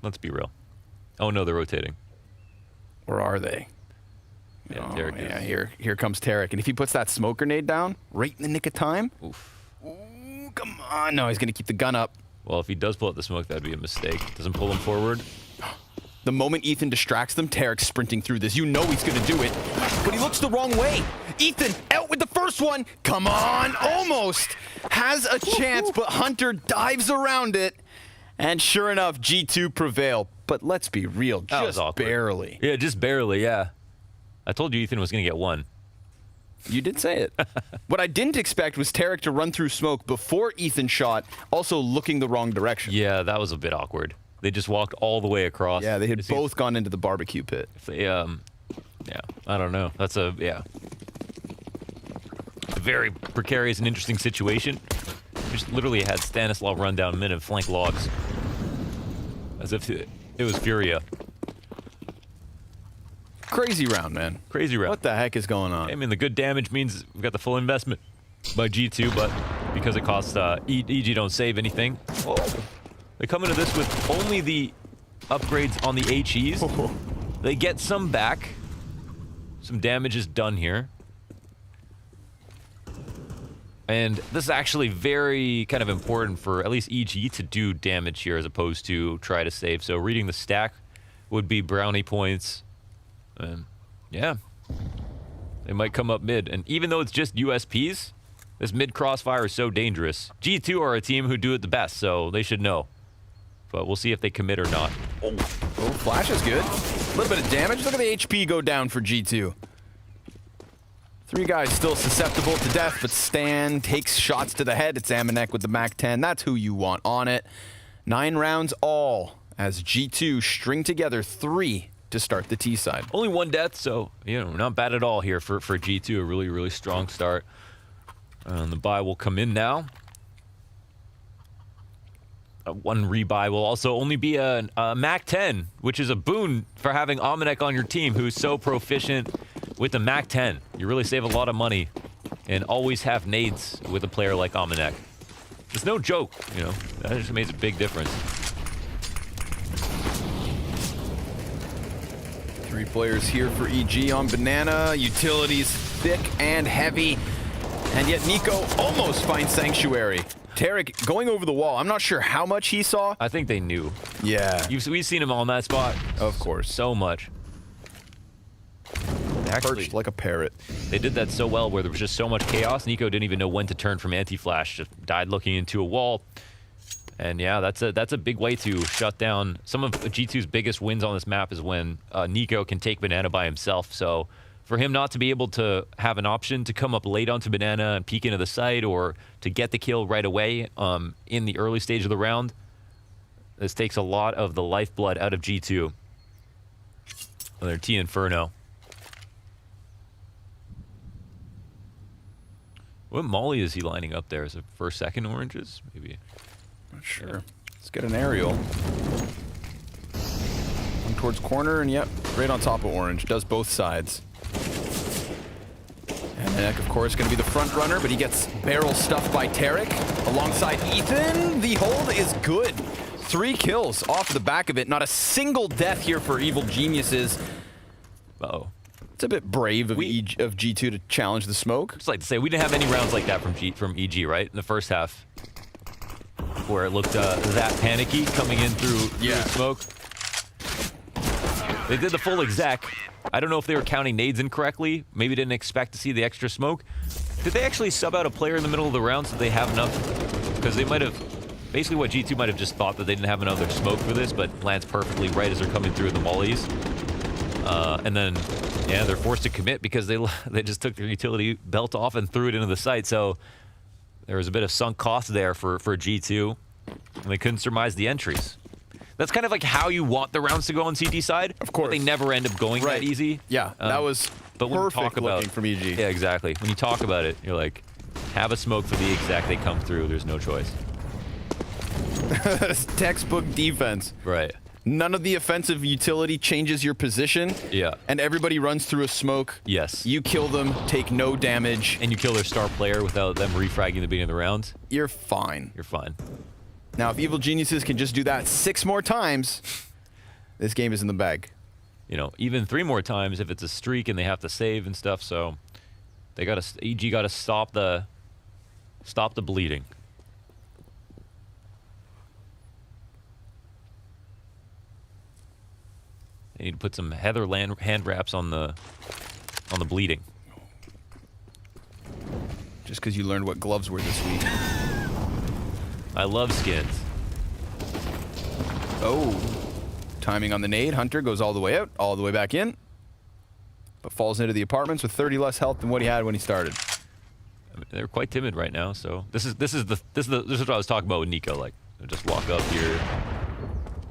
Let's be real. Oh, no, they're rotating. Or are they? Yeah, Oh, Tarek yeah, is. here comes Tarek. And if he puts that smoke grenade down right in the nick of time, Oof. ooh, come on. No, he's going to keep the gun up. Well, if he does pull out the smoke, that'd be a mistake. Doesn't pull him forward. The moment Ethan distracts them, Tarek's sprinting through this. You know he's going to do it, but he looks the wrong way. Ethan, out with the first one. Come on, almost. Has a chance, but Hunter dives around it. And sure enough, G2 prevail. But let's be real, That was just awkward. barely. Yeah, just barely, yeah. I told you Ethan was going to get 1. You did say it. What I didn't expect was Tarek to run through smoke before Ethan shot, also looking the wrong direction. Yeah, that was a bit awkward. They just walked all the way across. Yeah, they had It seems- both gone into the barbecue pit. If they, yeah, I don't know. That's a very precarious and interesting situation. Just literally had Stanislav run down mid and flank logs. As if it was Furia. Crazy round, man. Crazy round. What the heck is going on? I mean, the good damage means we've got the full investment by G2, but because it costs EG don't save anything. Oh, they come into this with only the upgrades on the HEs. They get some back. Some damage is done here. And this is actually very kind of important for at least EG to do damage here as opposed to try to save. So reading the stack would be brownie points. And yeah, they might come up mid. And even though it's just USPs, This mid crossfire is so dangerous. G2 are a team who do it the best, so they should know. But we'll see if they commit or not. Oh, flash is good. A little bit of damage. Look at the HP go down for G2. 3 guys still susceptible to death, but Stan takes shots to the head. It's Amanek with the MAC-10. That's who you want on it. 9 rounds all as G2 string together 3 to start the T side. Only 1 death, so not bad at all here for G2. A really, really strong start. The buy will come in now. 1 rebuy will also only be a MAC-10, which is a boon for having Amanek on your team, who's so proficient with the MAC-10. You really save a lot of money and always have nades with a player like Amanek. It's no joke, That just makes a big difference. 3 players here for EG on Banana. Utilities thick and heavy. And yet Nico almost finds Sanctuary. Tarek going over the wall. I'm not sure how much he saw. I think they knew. Yeah. We've seen him on that spot. Of course. So much. Actually, Perched like a parrot. They did that so well where there was just so much chaos. Nico didn't even know when to turn from anti-flash. Just died looking into a wall. And yeah, that's a big way to shut down. Some of G2's biggest wins on this map is when Nico can take Banana by himself. So for him not to be able to have an option to come up late onto Banana and peek into the site or to get the kill right away in the early stage of the round, this takes a lot of the lifeblood out of G2. Another T Inferno. What molly is he lining up there? Is it first, second oranges? Maybe. Not sure. Let's get an aerial. One towards corner, and yep, right on top of orange. Does both sides. And Manek, of course, going to be the front runner, but he gets barrel stuffed by Tarek. Alongside Ethan, the hold is good. 3 kills off the back of it. Not a single death here for Evil Geniuses. Uh-oh. It's a bit brave of G2 to challenge the smoke. Just like to say, we didn't have any rounds like that from EG, right? In the first half, where it looked that panicky coming in through the smoke. They did the full exec. I don't know if they were counting nades incorrectly. Maybe didn't expect to see the extra smoke. Did they actually sub out a player in the middle of the round so they have enough? Because they might have, basically what G2 might have just thought that they didn't have another smoke for this, but lands perfectly right as they're coming through the mollies. And then, yeah, they're forced to commit because they just took their utility belt off and threw it into the site. So there was a bit of sunk cost there for G2, and they couldn't surmise the entries. That's kind of like how you want the rounds to go on CT side. Of course. But they never end up going that easy. Yeah, that was but when perfect you talk about, looking from EG. Yeah, exactly. When you talk about it, you're like, have a smoke for the exec, they come through, there's no choice. Textbook defense. Right. None of the offensive utility changes your position. Yeah. And everybody runs through a smoke. Yes. You kill them, take no damage. And you kill their star player without them refragging the beginning of the round. You're fine. You're fine. Now, if Evil Geniuses can just do that 6 more times, this game is in the bag. Even 3 more times if it's a streak and they have to save and stuff. So they EG got to stop the bleeding. They need to put some Heather hand wraps on the bleeding. Just because you learned what gloves were this week. I love skins. Oh. Timing on the nade. Hunter goes all the way out, all the way back in. But falls into the apartments with 30 less health than what he had when he started. I mean, they're quite timid right now, so this is what I was talking about with Nico. Like, just walk up here,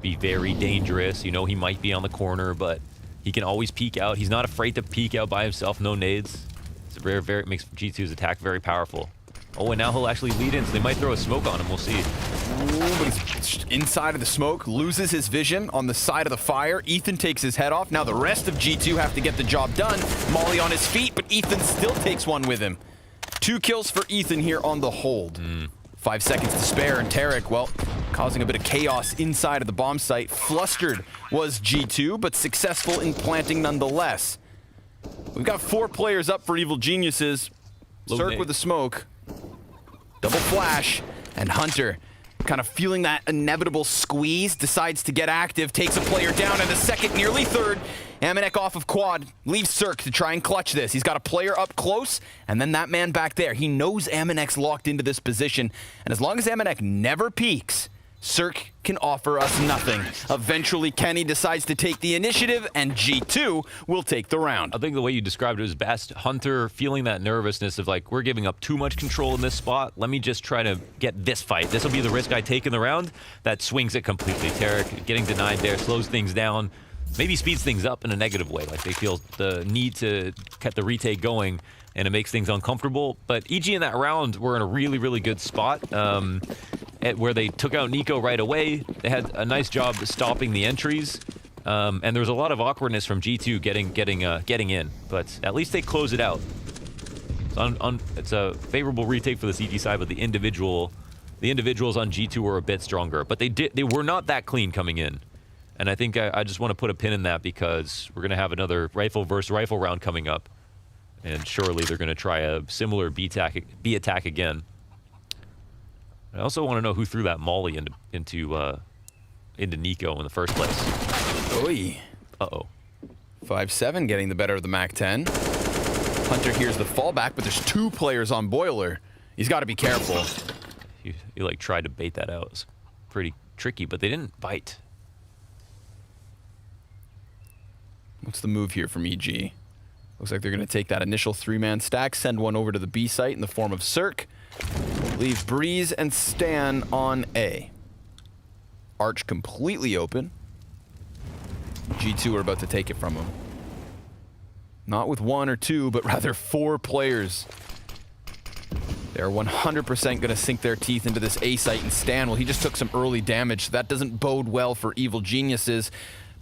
be very dangerous. He might be on the corner, but he can always peek out. He's not afraid to peek out by himself. No nades. It's it makes G2's attack very powerful. Oh, and now he'll actually lead in, so they might throw a smoke on him. We'll see. Ooh, but he's inside of the smoke, loses his vision on the side of the fire. Ethan takes his head off. Now the rest of G2 have to get the job done. Molly on his feet, but Ethan still takes one with him. 2 kills for Ethan here on the hold. 5 seconds to spare, and Tarek, well, causing a bit of chaos inside of the bomb site. Flustered was G2, but successful in planting nonetheless. We've got 4 players up for Evil Geniuses. Cirque with the smoke. Double flash, and Hunter kind of feeling that inevitable squeeze, decides to get active, takes a player down, and a second, nearly third. Amanek off of quad, leaves Cirque to try and clutch this. He's got a player up close, and then that man back there. He knows Amanek's locked into this position, and as long as Amanek never peeks, Cirque can offer us nothing. Eventually, Kenny decides to take the initiative, and G2 will take the round. I think the way you described it was best. Hunter feeling that nervousness of like, we're giving up too much control in this spot. Let me just try to get this fight. This will be the risk I take in the round. That swings it completely. Tarek getting denied there slows things down. Maybe speeds things up in a negative way. Like they feel the need to get the retake going, and it makes things uncomfortable. But EG in that round were in a really, really good spot where they took out Nico right away. They had a nice job stopping the entries. And there was a lot of awkwardness from G2 getting in. But at least they close it out. It's a favorable retake for the CG side, but the individuals on G2 were a bit stronger. But they were not that clean coming in. And I think I just want to put a pin in that because we're going to have another rifle versus rifle round coming up. And surely they're going to try a similar B attack again. I also want to know who threw that molly into Nico in the first place. Oy. Uh-oh. 5-7 getting the better of the MAC-10. Hunter hears the fallback, but there's two players on Boiler. He's got to be careful. He like tried to bait that out. It was pretty tricky, but they didn't bite. What's the move here from EG? Looks like they're going to take that initial three-man stack, send one over to the B site in the form of Cirque. Leave Breeze and Stan on A. Arch completely open. G2 are about to take it from him. Not with one or two, but rather four players. They're 100% going to sink their teeth into this A site, and Stan, well, he just took some early damage, so that doesn't bode well for Evil Geniuses.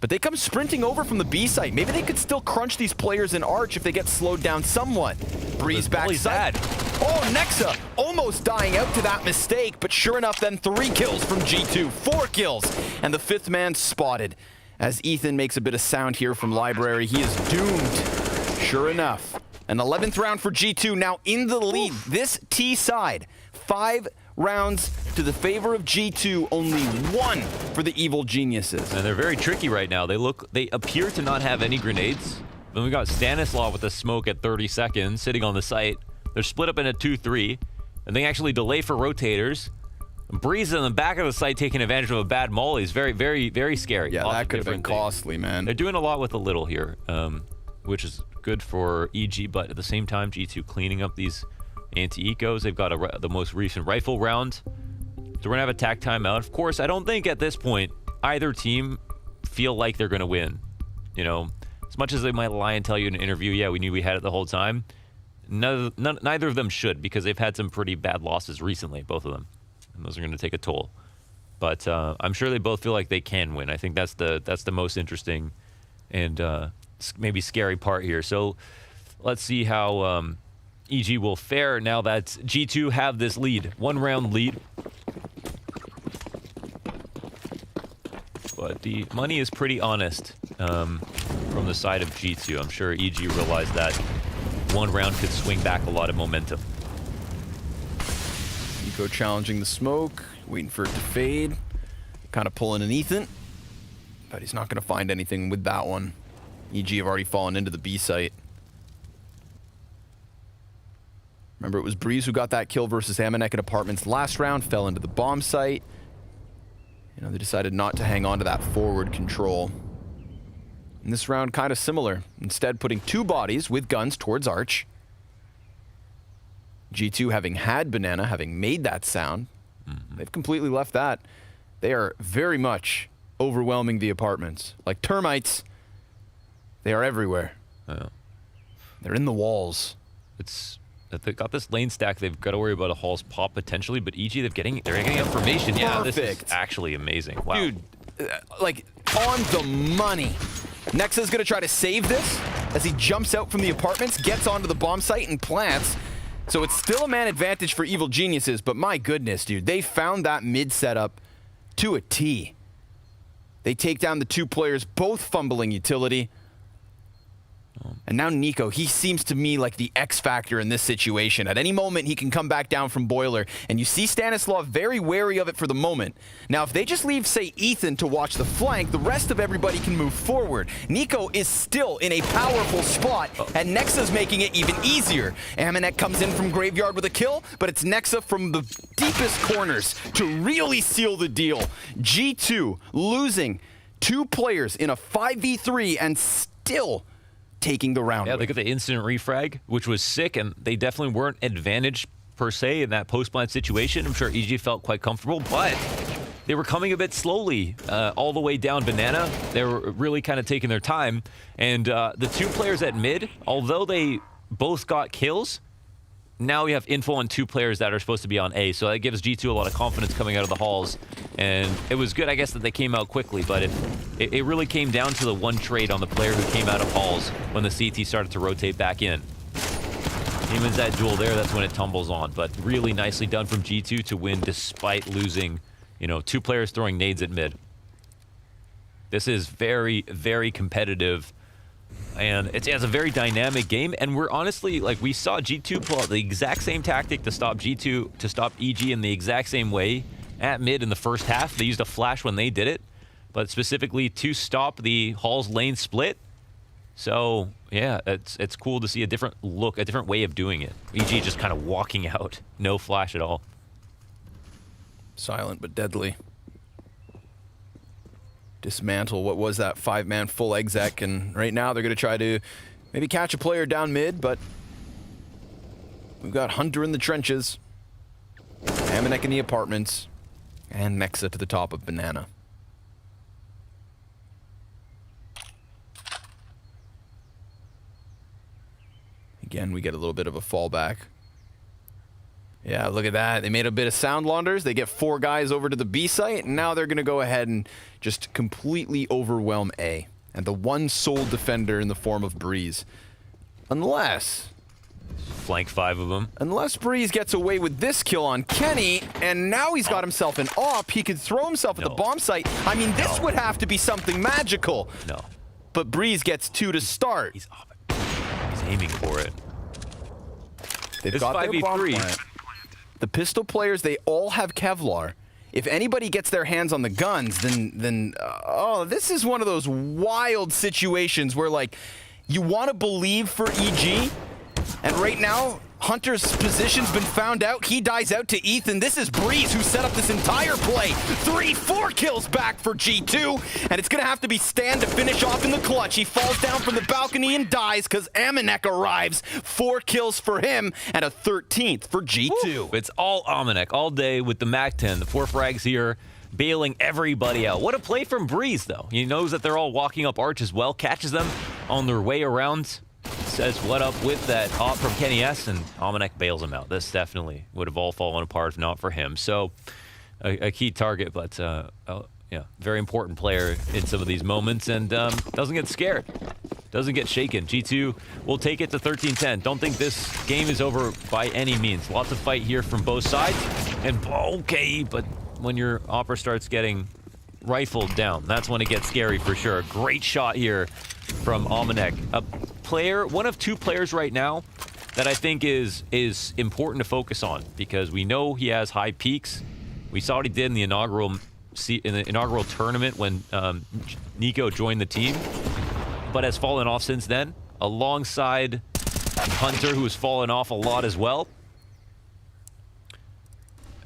But they come sprinting over from the B site. Maybe they could still crunch these players in Arch if they get slowed down somewhat. Breeze back side. Oh, Nexa almost dying out to that mistake, but sure enough, then 3 kills from G2, 4 kills, and the 5th man spotted. As Ethan makes a bit of sound here from Library, he is doomed. Sure enough, an 11th round for G2, now in the lead. This T side, 5 rounds to the favor of G2, only 1 for the Evil Geniuses. And they're very tricky right now. They appear to not have any grenades. Then we got Stanislaw with the smoke at 30 seconds, sitting on the site. They're split up into 2-3, and they actually delay for rotators. Breeze in the back of the site taking advantage of a bad molly is very, very, very scary. Yeah, that could have been costly, man. They're doing a lot with a little here, which is good for EG, but at the same time, G2 cleaning up these anti-ecos. They've got the most recent rifle round. So we're going to have a tack timeout. Of course, I don't think at this point either team feel like they're going to win. You know, as much as they might lie and tell you in an interview, yeah, we knew we had it the whole time, neither of them should, because they've had some pretty bad losses recently, both of them. And those are going to take a toll. But I'm sure they both feel like they can win. I think that's the most interesting and maybe scary part here. So let's see how EG will fare now that G2 have this lead. 1 round lead. But the money is pretty honest from the side of G2. I'm sure EG realized that 1 round could swing back a lot of momentum. Nico challenging the smoke, waiting for it to fade. Kind of pulling an Ethan, but he's not going to find anything with that one. EG have already fallen into the B site. Remember, it was Breeze who got that kill versus Amanek at Apartments last round, fell into the bomb site. You know, they decided not to hang on to that forward control. And this round kind of similar. Instead, putting 2 bodies with guns towards Arch. G2 having had Banana, having made that sound, they've completely left that. They are very much overwhelming the Apartments. Like termites, they are everywhere. Oh. They're in the walls. They've got this lane stack. They've got to worry about a Hall's pop potentially, but EG, they're getting information. Yeah, this is actually amazing. Wow. Dude, like on the money. Nexa's going to try to save this as he jumps out from the Apartments, gets onto the bomb site and plants. So it's still a man advantage for Evil Geniuses, but my goodness, dude, they found that mid setup to a T. They take down the 2 players, both fumbling utility. And now Nico, he seems to me like the X factor in this situation. At any moment, he can come back down from Boiler, and you see Stanislav very wary of it for the moment. Now, if they just leave, say, Ethan to watch the flank, the rest of everybody can move forward. Nico is still in a powerful spot, and Nexa's making it even easier. Amanek comes in from Graveyard with a kill, but it's Nexa from the deepest corners to really seal the deal. G2 losing 2 players in a 5v3 and still taking the round. Yeah, they got the instant refrag, which was sick, and they definitely weren't advantaged per se in that post-plant situation. I'm sure EG felt quite comfortable, but they were coming a bit slowly all the way down Banana. They were really kind of taking their time, and the 2 players at mid, although they both got kills, now we have info on 2 players that are supposed to be on A, so that gives G2 a lot of confidence coming out of the halls. And it was good, I guess, that they came out quickly, but it really came down to the one trade on the player who came out of halls when the CT started to rotate back in. He wins that duel there, that's when it tumbles on. But really nicely done from G2 to win despite losing, 2 players throwing nades at mid. This is very, very competitive. And it's a very dynamic game, and we're honestly, we saw G2 pull out the exact same tactic to stop G2, to stop EG in the exact same way at mid in the first half. They used a flash when they did it, but specifically to stop the Hall's lane split. So, yeah, it's cool to see a different look, a different way of doing it. EG just kind of walking out, no flash at all. Silent but deadly. Dismantle what was that 5-man full exec, and right now they're going to try to maybe catch a player down mid, but we've got Hunter in the trenches, Amanek in the apartments, and Nexa to the top of Banana. Again, we get a little bit of a fallback. Yeah, look at that. They made a bit of sound launders. They get 4 guys over to the B site, and now they're going to go ahead and just completely overwhelm A. And the one sole defender in the form of Breeze. Unless Flank 5 of them. Unless Breeze gets away with this kill on Kenny, and now he's got himself an op. He could throw himself at the bomb site. I mean, this would have to be something magical. No. But Breeze gets 2 to start. He's aiming for it. They've It's got their bomb 5v3. plant. The pistol players, they all have Kevlar. If anybody gets their hands on the guns, then this is one of those wild situations where, you want to believe for EG, and right now, Hunter's position's been found out. He dies out to Ethan. This is Breeze who set up this entire play. 4 kills back for G2, and it's going to have to be Stan to finish off in the clutch. He falls down from the balcony and dies because Amanek arrives. 4 kills for him, and a 13th for G2. Woo. It's all Amanek all day with the MAC-10. The 4 frags here, bailing everybody out. What a play from Breeze, though. He knows that they're all walking up Arch as well, catches them on their way around, says what up with that op from Kenny S, and Amanek bails him out. This definitely would have all fallen apart if not for him. So a key target, but yeah, very important player in some of these moments, and doesn't get scared, doesn't get shaken. G2 will take it to 13-10. Don't think this game is over by any means. Lots of fight here from both sides, and okay, but when your opera starts getting rifled down, that's when it gets scary for sure. Great shot here from Amanek. A player, one of 2 players right now that I think is important to focus on, because we know he has high peaks. We saw what he did in the inaugural tournament when Nico joined the team, but has fallen off since then, alongside Hunter, who has fallen off a lot as well.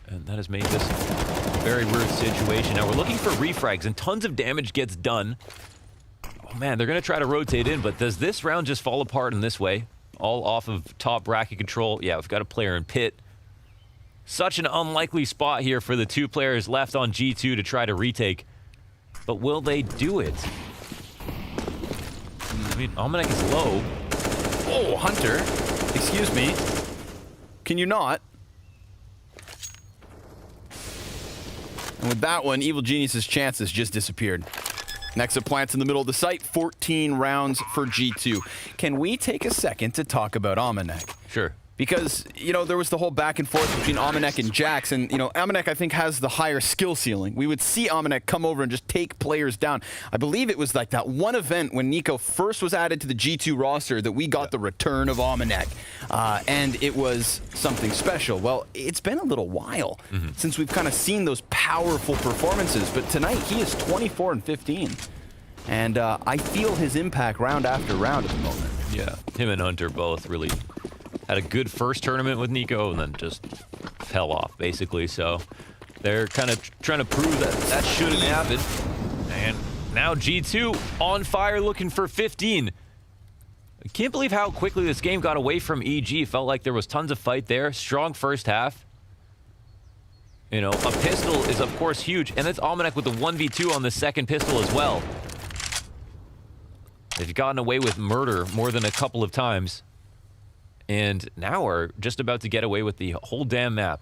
And that has made this a very weird situation. Now we're looking for refrags, and tons of damage gets done. Oh man, they're going to try to rotate in, but does this round just fall apart in this way? All off of top bracket control. Yeah, we've got a player in pit. Such an unlikely spot here for the 2 players left on G2 to try to retake. But will they do it? I mean, Amanek is low. Oh, Hunter. Excuse me. Can you not? And with that one, Evil Genius's chances just disappeared. Nexa plants in the middle of the site, 14 rounds for G2. Can we take a second to talk about Amanek? Sure. Because, you know, there was the whole back and forth between Amanek and Jax, and, you know, Amanek, I think, has the higher skill ceiling. We would see Amanek come over and just take players down. I believe it was like that one event when Nico first was added to the G2 roster that we got the return of Amanek, and it was something special. Well, it's been a little while since we've kind of seen those powerful performances, but tonight he is 24 and 15, and I feel his impact round after round at the moment. Yeah, him and Hunter both really had a good first tournament with Nico and then just fell off, basically. So they're kind of trying to prove that that shouldn't happen. And now G2 on fire, looking for 15. I can't believe how quickly this game got away from EG. Felt like there was tons of fight there. Strong first half. You know, a pistol is, of course, huge. And it's Amanek with the 1v2 on the second pistol as well. They've gotten away with murder more than a couple of times. And now are just about to get away with the whole damn map.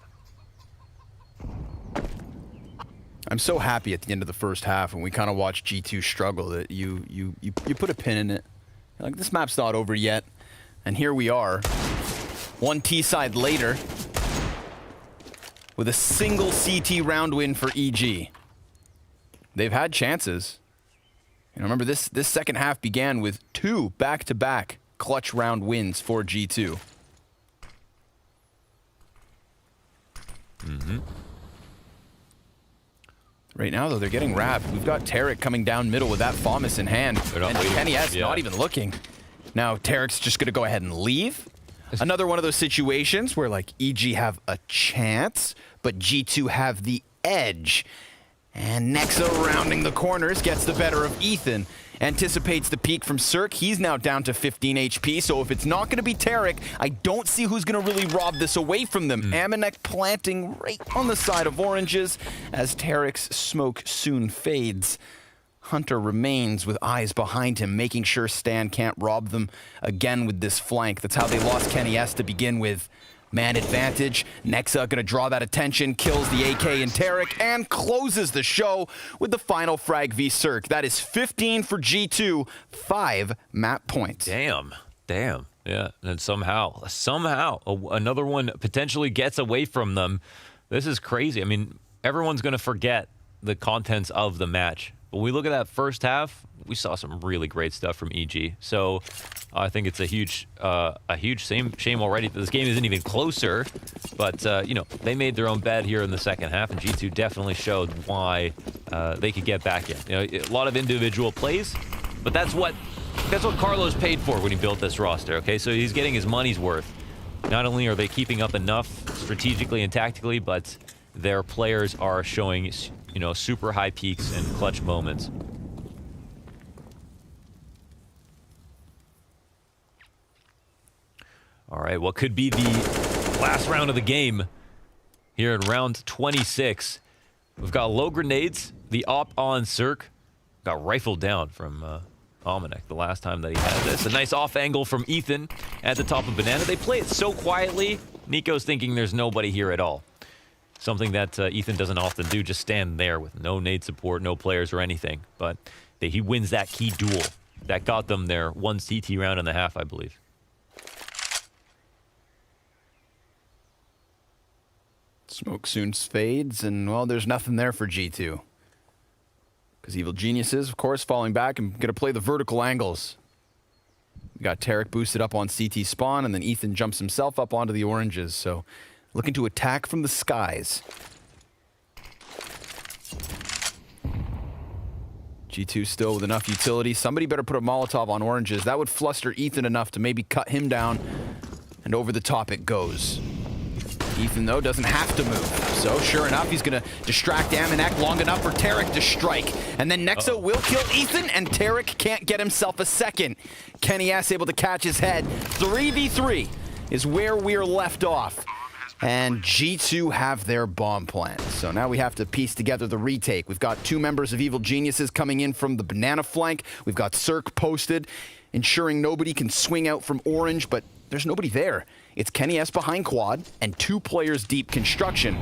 I'm so happy at the end of the first half when we kind of watch G2 struggle that you put a pin in it. You're like, this map's not over yet. And here we are, one T-side later, with a single CT round win for EG. They've had chances. And remember, this second half began with 2 back-to-back clutch round wins for G2. Right now, though, they're getting wrapped. We've got Tarek coming down middle with that FAMAS in hand. And Kenny S not even looking. Now, Tarek's just going to go ahead and leave. Another one of those situations where, like, EG have a chance, but G2 have the edge. And Nexa rounding the corners gets the better of Ethan. Anticipates the peek from Cirque. He's now down to 15 HP, so if it's not going to be Tarek, I don't see who's going to really rob this away from them. Amanek planting right on the side of Oranges as Tarek's smoke soon fades. Hunter remains with eyes behind him, making sure Stan can't rob them again with this flank. That's how they lost Kenny S to begin with. Man advantage. Nexa gonna draw that attention, kills the AK and Tarek, and closes the show with the final frag v Cirque. That is 15 for G2, 5 map points. Damn. Yeah, and somehow, another one potentially gets away from them. This is crazy. I mean, everyone's gonna forget the contents of the match. When we look at that first half, we saw some really great stuff from EG. So I think it's a huge shame already that this game isn't even closer. But, you know, they made their own bed here in the second half, and G2 definitely showed why they could get back in. You know, a lot of individual plays, but that's what Carlos paid for when he built this roster, okay? So he's getting his money's worth. Not only are they keeping up enough strategically and tactically, but their players are showing, you know, super high peaks and clutch moments. All right, what could be the last round of the game here in round 26. We've got low grenades. The op on Cirque got rifled down from Amanek the last time that he had this. A nice off angle from Ethan at the top of Banana. They play it so quietly, Nico's thinking there's nobody here at all. Something that Ethan doesn't often do, just stand there with no nade support, no players or anything. But he wins that key duel. That got them their 1 CT round and a half, I believe. Smoke soon fades, and, well, there's nothing there for G2. Because Evil Geniuses, of course, falling back and going to play the vertical angles. We got Tarek boosted up on CT spawn, and then Ethan jumps himself up onto the oranges. So looking to attack from the skies. G2 still with enough utility. Somebody better put a Molotov on oranges. That would fluster Ethan enough to maybe cut him down, and over the top it goes. Ethan, though, doesn't have to move. So, sure enough, he's going to distract Amanek long enough for Tarek to strike. And then Nexa will kill Ethan, and Tarek can't get himself a second. Kenny S able to catch his head. 3v3 is where we're left off. And G2 have their bomb plant. So now we have to piece together the retake. We've got 2 members of Evil Geniuses coming in from the banana flank. We've got Cirque posted, ensuring nobody can swing out from orange, but there's nobody there. It's Kenny S behind quad and 2 players deep construction.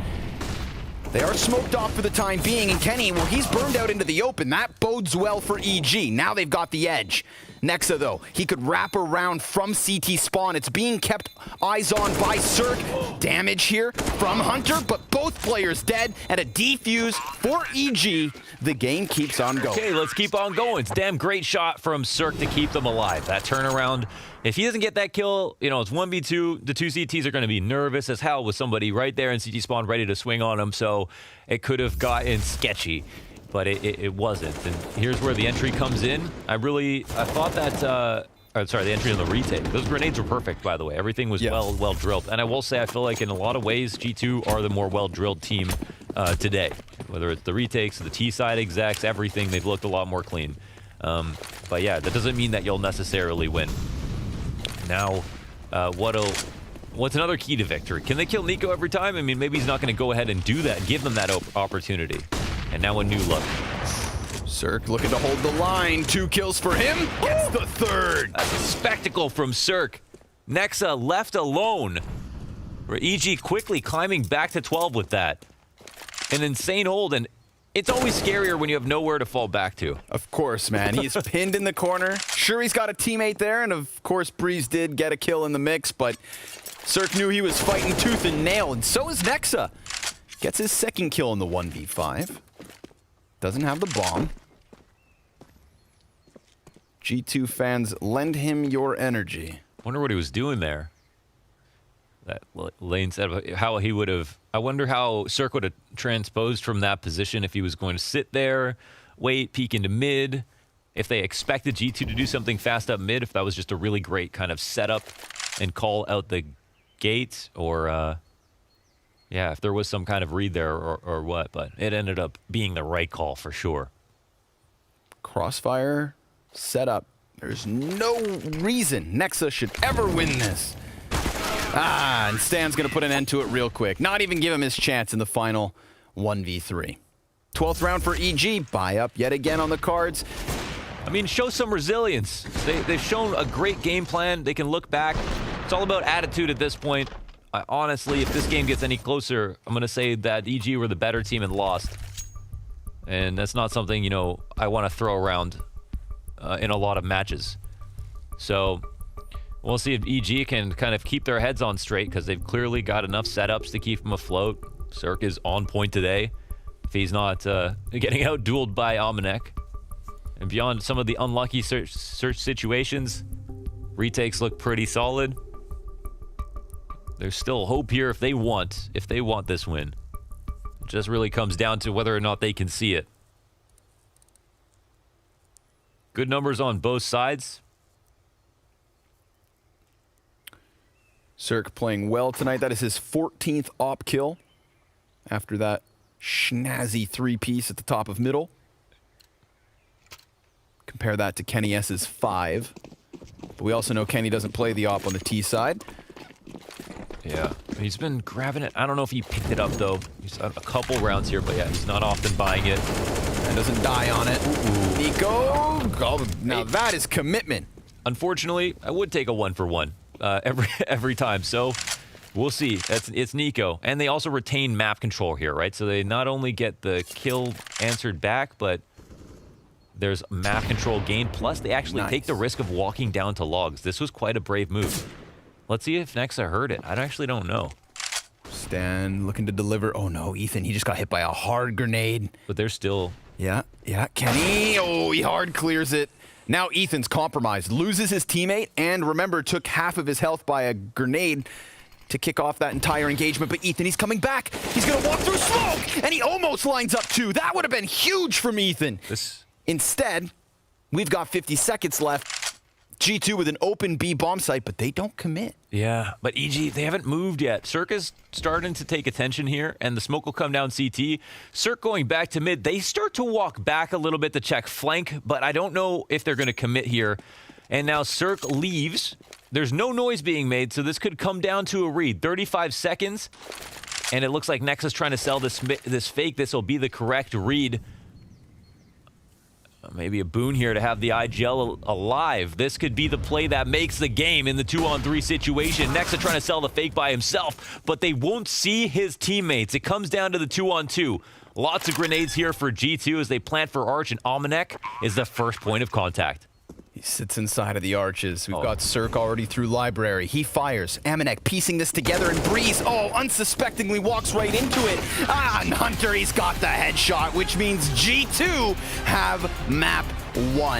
They are smoked off for the time being, and Kenny, well, he's burned out into the open. That bodes well for EG. Now they've got the edge. Nexa, though, he could wrap around from CT spawn. It's being kept eyes on by Cirque. Damage here from Hunter, but both players dead, and a defuse for EG. The game keeps on going. Okay, let's keep on going. It's a damn great shot from Cirque to keep them alive. That turnaround, if he doesn't get that kill, you know, it's 1v2. The two CTs are going to be nervous as hell with somebody right there in CT spawn ready to swing on him, so it could have gotten sketchy. But it wasn't. And here's where the entry comes in. I thought that, the entry on the retake. Those grenades were perfect, by the way. Everything was well drilled. And I will say, I feel like in a lot of ways, G2 are the more well-drilled team today. Whether it's the retakes, the T-side execs, everything, they've looked a lot more clean. But yeah, that doesn't mean that you'll necessarily win. Now, what's another key to victory? Can they kill Nico every time? I mean, maybe he's not going to go ahead and do that and give them that opportunity. And now a new look. Cirque looking to hold the line. 2 kills for him. Gets the third. That's a spectacle from Cirque. Nexa left alone. EG quickly climbing back to 12 with that. An insane hold, and it's always scarier when you have nowhere to fall back to. Of course, man. He's pinned in the corner. Sure, he's got a teammate there, and of course, Breeze did get a kill in the mix, but Cirque knew he was fighting tooth and nail, and so is Nexa. Gets his second kill in the 1v5. Doesn't have the bomb. G2 fans, lend him your energy. Wonder what he was doing there. That Lane said how he would have. I wonder how Cirque would have transposed from that position if he was going to sit there, wait, peek into mid. If they expected G2 to do something fast up mid, if that was just a really great kind of setup and call out the gate, or yeah, if there was some kind of read there or what, but it ended up being the right call for sure. Crossfire setup. There's no reason Nexa should ever win this. And Stan's going to put an end to it real quick. Not even give him his chance in the final 1v3. 12th round for EG. Buy up yet again on the cards. I mean, show some resilience. They've shown a great game plan. They can look back. It's all about attitude at this point. Honestly, if this game gets any closer, I'm going to say that EG were the better team and lost. And that's not something, you know, I want to throw around in a lot of matches. So we'll see if EG can kind of keep their heads on straight, because they've clearly got enough setups to keep them afloat. Cirque is on point today. If he's not getting out-dueled by Amanek. And beyond some of the unlucky search situations, retakes look pretty solid. There's still hope here if they want this win. It just really comes down to whether or not they can see it. Good numbers on both sides. Cirque playing well tonight. That is his 14th op kill after that schnazzy 3-piece at the top of middle. Compare that to Kenny S's 5. But we also know Kenny doesn't play the op on the T side. Yeah, he's been grabbing it. I don't know if he picked it up, though. He's had a couple rounds here, but yeah, he's not often buying it. And doesn't die on it. Ooh. Nico! Oh, now that is commitment. Unfortunately, I would take a 1-for-1 every time, so we'll see. It's Nico. And they also retain map control here, right? So they not only get the kill answered back, but there's map control gained. Plus, they actually take the risk of walking down to logs. This was quite a brave move. Let's see if Nexa heard it. I actually don't know. Stan looking to deliver. Oh no, Ethan, he just got hit by a hard grenade. But they're still... Yeah, Kenny. Oh, he hard clears it. Now Ethan's compromised. Loses his teammate, and remember, took half of his health by a grenade to kick off that entire engagement. But Ethan, he's coming back. He's going to walk through smoke, and he almost lines up too. That would have been huge from Ethan. Instead, we've got 50 seconds left. G2 with an open B bomb site, but they don't commit. Yeah, but EG, they haven't moved yet. Cirque is starting to take attention here, and the smoke will come down CT. Cirque going back to mid. They start to walk back a little bit to check flank, but I don't know if they're going to commit here. And now Cirque leaves. There's no noise being made, so this could come down to a read. 35 seconds, and it looks like Nexa's trying to sell this fake. This will be the correct read. Maybe a boon here to have the IGL alive. This could be the play that makes the game in the 2-on-3 situation. Nexa trying to sell the fake by himself, but they won't see his teammates. It comes down to the 2-on-2. Lots of grenades here for G2 as they plant for Arch, and Almanac is the first point of contact. He sits inside of the arches. We've got Cirque already through library. He fires. Amanek piecing this together, and Breeze, unsuspectingly walks right into it. And Hunter, he's got the headshot, which means G2 have map 1.